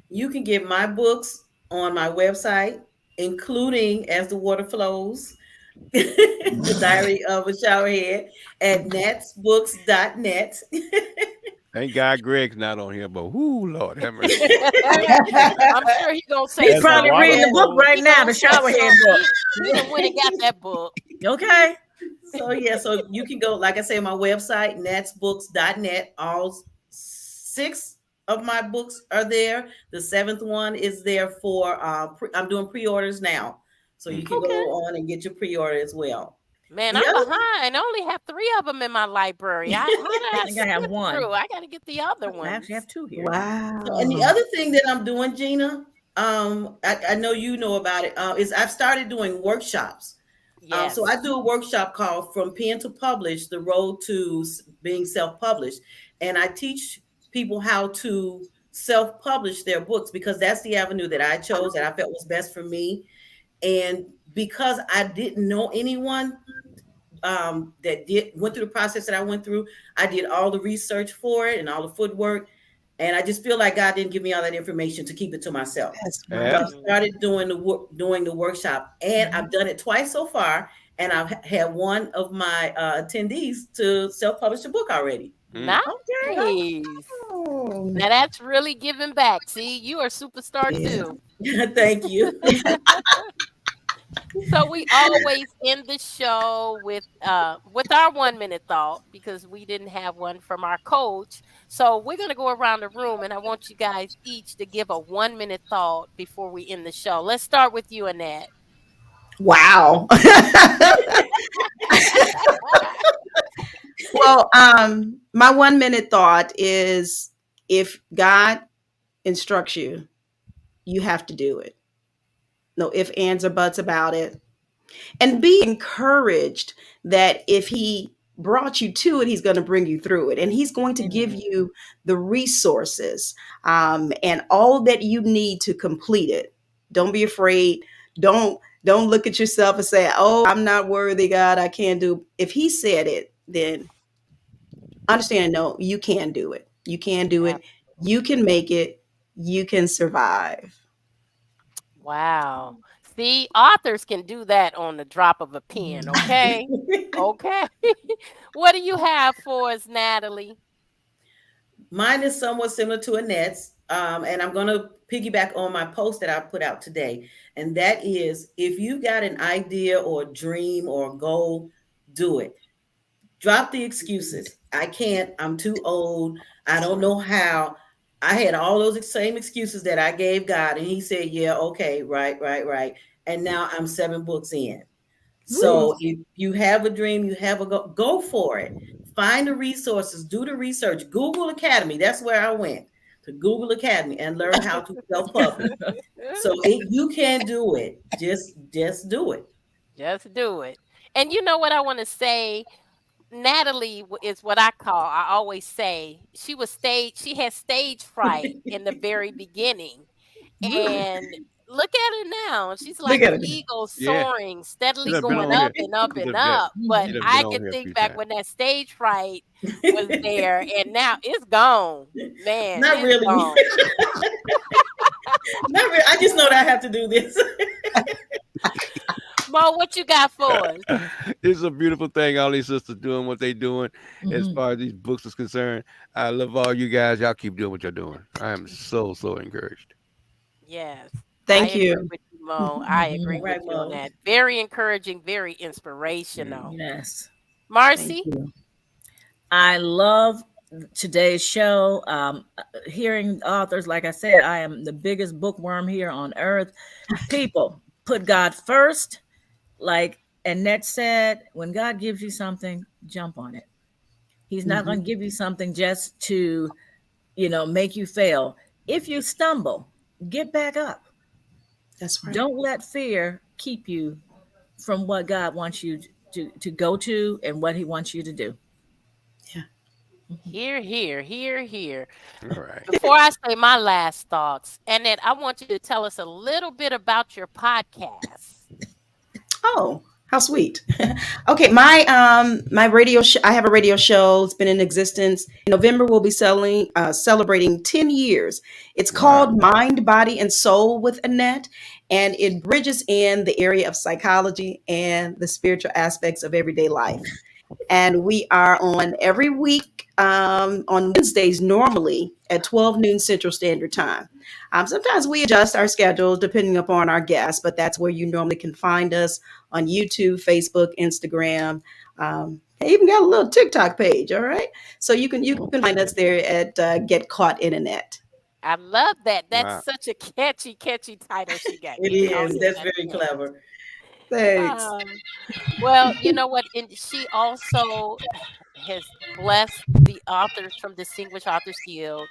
S4: You can get my books on my website, including As the Water Flows, The Diary of a Showerhead, at natsbooks.net.
S3: Thank God Greg's not on here, but whoo, Lord have mercy.
S2: I'm sure he gonna say
S5: He's
S3: As the
S5: probably
S2: something.
S3: water
S5: reading the book
S3: flows.
S5: right
S2: He
S5: now,
S2: gonna
S5: the
S2: say
S5: shower head
S2: something.
S5: book.
S2: He done went and got that book.
S5: Okay.
S4: So yeah, so you can go, like I say, my website, natsbooks.net. All six of my books are there. The seventh one is there for I'm doing pre-orders now. So you can
S3: Mhm.
S4: go
S2: Okay.
S4: on and get your pre-order as well.
S2: Man,
S4: The
S2: I'm
S4: other
S2: behind. I only have 3 of them in my library. How did
S5: I
S2: I
S5: think I have
S2: skip
S5: one.
S2: through? I gotta get the other
S5: I actually
S2: ones.
S5: have two here.
S4: and the
S1: Wow.
S4: other thing that I'm doing, Gina, I know you know about it, is I've started doing workshops. So I
S2: Yes.
S4: do a workshop called From Pen to Publish, The Road to Being Self-Published. And I teach people how to self-publish their books because that's the avenue that I chose that I felt was best for me. And because I didn't know anyone that did went through the process that I went through, I did all the research for it and all the footwork. And I just feel like God didn't give me all that information to keep it to myself.
S1: That's
S4: So
S3: Yeah.
S1: right.
S4: I've started doing the work, doing the workshop, and
S5: Mhm.
S4: I've done it twice so far. And I've had one of my attendees to self-publish a book already.
S3: Mm.
S5: Okay.
S2: Nice.
S1: Oh,
S2: Now that's really giving back. See, you are a superstar
S1: yeah.
S2: too.
S4: Thank you.
S2: So we always end the show with our 1 minute thought because we didn't have one from our coach. So we're gonna go around the room and I want you guys each to give a 1 minute thought before we end the show. Let's start with you, Annette.
S1: Wow. Well, my 1 minute thought is, if God instructs you, you have to do it. No ifs, ands, or buts about it. And be encouraged that if he brought you to it, he's going to bring you through it, and he's going to give
S5: Amen.
S1: you the resources, and all that you need to complete it. Don't be afraid. Don't look at yourself and say, oh, I'm not worthy, God, I can't do. If he said it, then understand and know you can do it. You can do
S2: Ab-
S1: it. You can make it. You can survive.
S2: Wow. See, authors can do that on the drop of a pen, okay? Okay. What do you have for us, Natalie?
S4: Mine is somewhat similar to Annette's, and I'm going to piggyback on my post that I put out today. And that is, if you got an idea or a dream or a goal, do it. Drop the excuses. I can't. I'm too old. I
S1: That's
S4: don't
S1: right.
S4: know how. I had all those same excuses that I gave God, and He said, "Yeah, okay, right, right, right." And now I'm 7 books in.
S5: Woo.
S4: So if you have a dream, you have a go for it. Find the resources, do the research. Google Academy, that's where I went, to Google Academy, and learn how to self-publish. So you can do it. Just do it.
S2: Just do it. And you know what I want to say? Natalie is what I always say, she had stage fright in the very beginning.
S5: Really?
S2: And look at her now. She's
S1: Look
S2: like
S1: at
S2: an
S1: it.
S2: eagle
S3: Yeah,
S2: soaring,
S3: she'd
S2: steadily
S3: have been
S2: going
S3: on
S2: up
S3: here.
S2: and up
S3: She'd
S2: and
S3: have been.
S2: up. But
S3: She'd have been
S2: I
S3: on
S2: can
S3: here a
S2: think
S3: few
S2: back
S3: times.
S2: when that stage fright was there and now it's gone. Man,
S4: Not
S2: it's
S4: really.
S2: gone.
S4: Not really. I just know that I have to do this.
S2: Mo, what you got for us?
S3: It's a beautiful thing. All these sisters doing what they doing as
S5: Mhm.
S3: far as these books is concerned. I love all you guys. Y'all keep doing what you're doing. I am so encouraged.
S2: Yes. I
S1: Thank
S2: agree
S1: you.
S2: with you, Mo. I agree
S4: All
S5: Mhm.
S2: with
S4: right,
S2: you on
S4: Mo.
S2: that. Very encouraging, very
S3: Mm.
S2: inspirational.
S5: Yes.
S1: Thank
S2: Marcy?
S1: you.
S5: I love today's show. Hearing authors, like I said, I am the biggest bookworm here on earth. People, put God first. Like Annette said, when God gives you something, jump on it. He's not
S1: Hmm.
S5: going to give you something just to, make you fail. If you stumble, get back up.
S1: That's right.
S5: Don't let fear keep you from what God wants you to go to and what he wants you to do.
S1: Yeah.
S2: Here, here, here, here.
S3: All right.
S2: Before I say my last thoughts, Annette, I want you to tell us a little bit about your podcast.
S1: Oh, how sweet. Okay, my I have a radio show. It's been in existence. In November we'll be celebrating 10 years. It's
S3: Wow.
S1: called Mind, Body and Soul with Annette, and it bridges in the area of psychology and the spiritual aspects of everyday life. And we are on every week on Wednesdays normally at 12 noon Central Standard Time. Sometimes we adjust our schedules depending upon our guests, but that's where you normally can find us on YouTube, Facebook, Instagram. I even got a little TikTok page. All right, so you can find us there at Get Caught Internet.
S2: I love that. That's
S3: Wow.
S2: such a catchy, catchy title she got.
S4: It
S2: Get caught
S4: is.
S2: in
S4: That's
S2: that
S4: very
S2: net.
S4: clever.
S1: Thanks.
S2: Um, well, you know what? And she also has blessed the authors from Distinguished Authors Guild.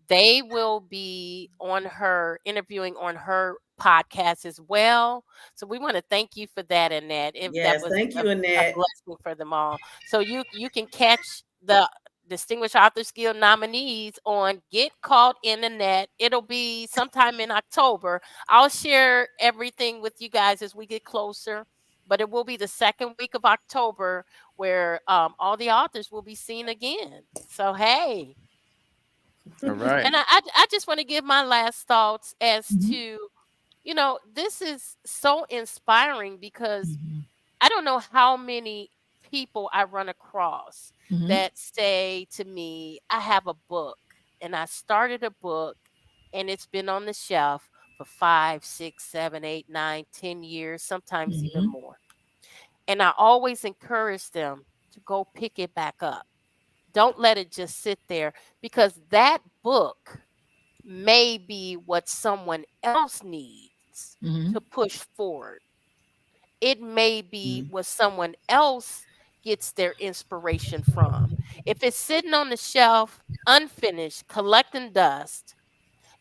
S2: They will be on her interviewing on her podcast as well. So we want to thank you for that, Annette. That
S4: Yes.
S2: was
S4: Thank you,
S2: a
S4: Annette.
S2: blessing for them all. So you can catch the Distinguished Authors Guild nominees on Get Caught in the Net. It'll be sometime in October. I'll share everything with you guys as we get closer, but it will be the second week of October where all the authors will be seen again. So hey,
S3: All right.
S2: and I just want to give my last thoughts as
S5: Mhm.
S2: to, this is so inspiring because
S5: Mhm.
S2: I don't know how many people I run across
S5: Mhm.
S2: that say to me, I have a book and I started a book and it's been on the shelf for 5, 6, 7, 8, 9, 10 years, sometimes even
S5: Mhm.
S2: more. And I always encourage them to go pick it back up. Don't let it just sit there because that book may be what someone else needs
S5: Mhm.
S2: to push forward. It may be
S1: Mhm.
S2: what someone else gets their inspiration from. If it's sitting on the shelf, unfinished, collecting dust,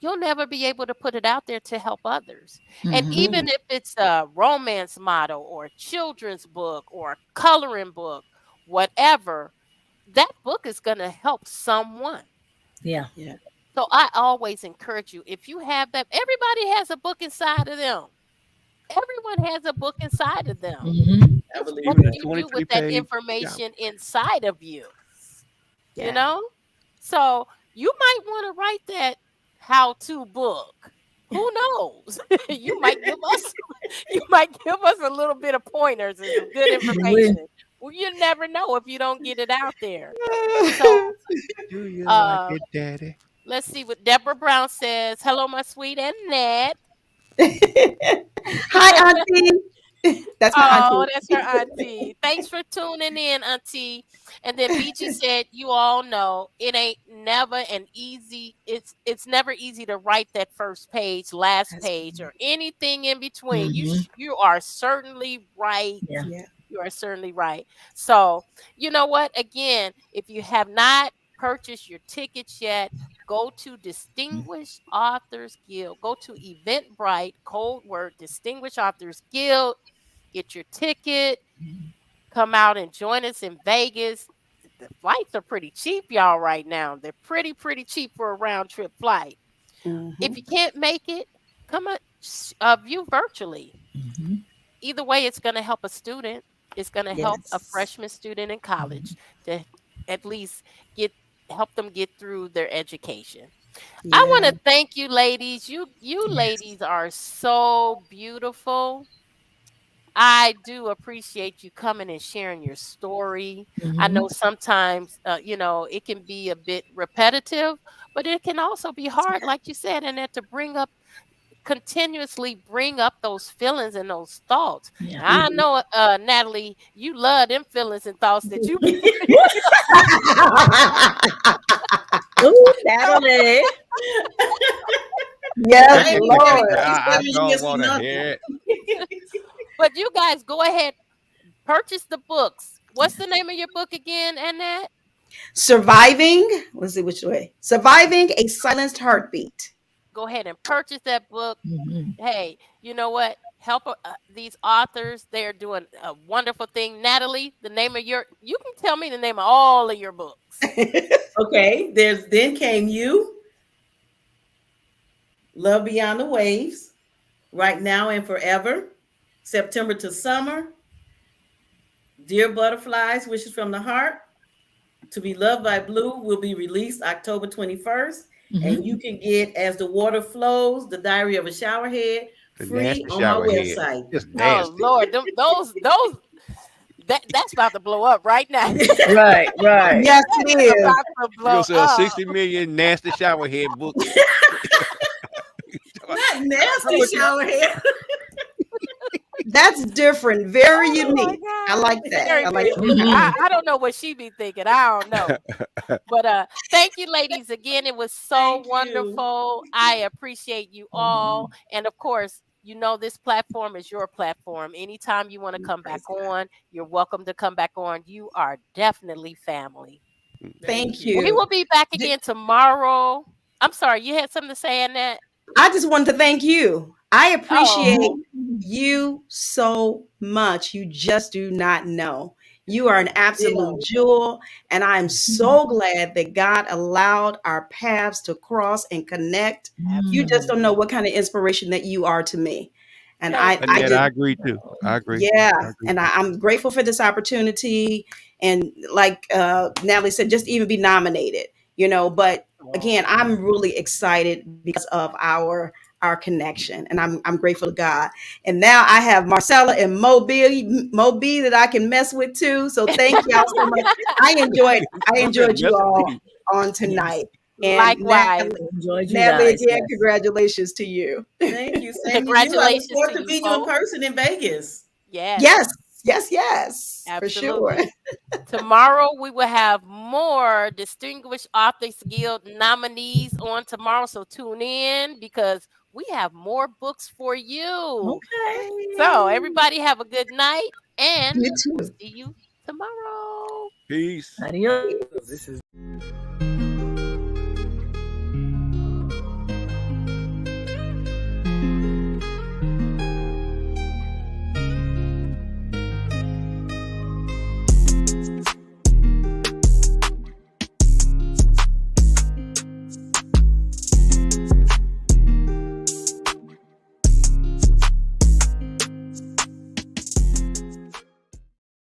S2: you'll never be able to put it out there to help others. And
S5: Mhm.
S2: even
S1: Mm.
S2: if it's a romance model or a children's book or a coloring book, whatever, that book is going to help someone.
S5: Yeah.
S1: Yeah.
S2: So I always encourage you, if you have that, everybody has a book inside of them. Everyone has a book inside of them.
S5: Mhm.
S4: I
S2: It's
S4: believe
S2: what
S3: Even
S2: do
S3: a
S4: that.
S2: you do
S3: 23
S2: with that
S3: page. Yeah.
S2: information inside of you? You
S1: Yeah.
S2: know? So you might want to write that how-to book. Who knows? you might give us you might give us a little bit of pointers and some good
S5: We,
S2: information. Well, you never know if you don't get it out there. So
S3: Do you like
S2: uh
S3: it, Daddy?
S2: let's see what Deborah Brown says. Hello, my sweet Annette.
S1: Hi, Auntie. That's my
S2: Oh,
S1: auntie.
S2: that's her auntie. Thanks for tuning in, auntie. And then BG said, "You all know it ain't never an easy. It's never easy to write that first page, last
S1: That's
S2: page, or anything in between.
S5: hmm
S2: You are certainly right.
S5: Yeah.
S1: yeah.
S2: You are certainly right. So you know what? Again, if you have not purchased your tickets yet." Go to Distinguished Authors Guild. Go to Eventbrite, code word Distinguished Authors Guild. Get your ticket, come out and join us in Vegas. The flights are pretty cheap, y'all, right now. They're pretty cheap for a round trip flight. If
S1: Hmm.
S2: you can't make it, come view virtually.
S5: hmm
S2: Either way, it's going to help a student. It's going to help a
S1: Yes.
S2: freshman student in college to at least get help them get through their education. I want
S1: Yeah.
S2: to thank you, ladies. You
S5: Yes.
S2: ladies are so beautiful. I do appreciate you coming and sharing your story. I
S5: hmm
S2: know sometimes, it can be a bit repetitive, but it can also be hard, like you said, and that to continuously bring up those feelings and those thoughts.
S5: Yeah.
S2: Now, I
S1: Mhm.
S2: know, Natalie, you love them feelings and thoughts that you be
S5: Ooh,
S2: so,
S5: Natalie.
S1: Yes,
S4: I
S3: I
S4: ain't gonna tell you
S1: Lord.
S4: these 7 years
S3: don't
S4: for
S3: want to
S4: nothing.
S3: hear it.
S2: but you guys go ahead, purchase the books. What's the name of your book again, Annette?
S1: Surviving. Let's see which way. Surviving a silenced heartbeat.
S2: Go ahead and purchase that book.
S5: hmm
S2: Hey, you know what? Help these authors. They're doing a wonderful thing. Natalie, you can tell me the name of all of your books.
S4: Okay, there's Then Came You, Love Beyond the Waves, Right Now and Forever, September to Summer, Dear Butterflies, Wishes from the Heart, To Be Loved by Blue will be released October 21st. And
S5: hmm
S4: you can get As the Water Flows, The Diary of a Showerhead,
S3: The
S4: free
S3: nasty
S4: on my
S3: shower head.
S4: website.
S3: Just
S2: Oh
S3: nasty.
S2: Lord, those that's about to blow up right now.
S5: Right, right.
S1: Yes,
S2: That
S1: it
S2: is
S1: is.
S2: about to
S3: You gonna
S2: blow
S3: sell
S2: up.
S3: 60 million nasty shower head books?
S4: Not
S3: How
S4: nasty
S3: much?
S4: showerhead.
S1: That's different. Very
S2: Oh my
S1: unique. I like
S2: God.
S1: that.
S2: Very,
S1: I like
S2: very
S1: that.
S2: different.
S5: hmm
S2: I don't know what she be thinking. I don't know. But thank you, ladies, again. It was so
S4: Thank you.
S2: wonderful. I appreciate you all.
S5: hmm
S2: And of course, this platform is your platform. Anytime you want to come back
S1: Praise God.
S2: on, you're welcome to come back on. You are definitely family.
S4: Thank
S1: Thank
S4: you.
S2: We
S1: you.
S2: will be back
S1: J-
S2: again tomorrow. I'm sorry, you had something to say on that?
S1: I just wanted to thank you. I
S2: Oh,
S1: appreciate you so much. You just do not know. You are an absolute
S4: Ditto.
S1: jewel. And I'm so glad that God allowed our paths to cross and connect. You just don't know
S2: absolutely.
S1: what kind of inspiration that you are to me. And
S2: Thank
S1: I
S3: Annette,
S1: just,
S3: I
S2: you.
S3: agree too. I agree. I
S1: yeah,
S3: agree
S1: and
S3: too.
S1: I'm grateful for this opportunity. And like Natalie said, just even be nominated, But again,
S2: Oh,
S1: I'm really excited because of our connection, and I'm grateful to God. And now I have Marcella and Moby that I can mess with too. So thank y'all so much. I enjoyed I
S3: You better
S1: enjoyed you
S3: mess with
S1: all
S3: me.
S1: on
S5: Yes.
S1: tonight. And
S2: likewise.
S5: Enjoyed you
S1: Natalie,
S5: guys.
S1: again,
S5: Yes.
S1: congratulations to you.
S4: Thank you. Same to you. I look
S2: Congratulations
S4: forward
S2: to
S4: to
S2: you
S4: meeting you in
S2: both.
S4: person in Vegas.
S2: Yes,
S1: Yes, yes, yes, for sure.
S2: absolutely. Tomorrow we will have more Distinguished Authors Guild nominees on tomorrow. So tune in because we have more books for you.
S5: Okay.
S2: So everybody have a good night and
S1: You
S2: we'll
S1: too.
S2: see you tomorrow.
S3: Peace.
S5: Adios. This
S1: Peace.
S5: is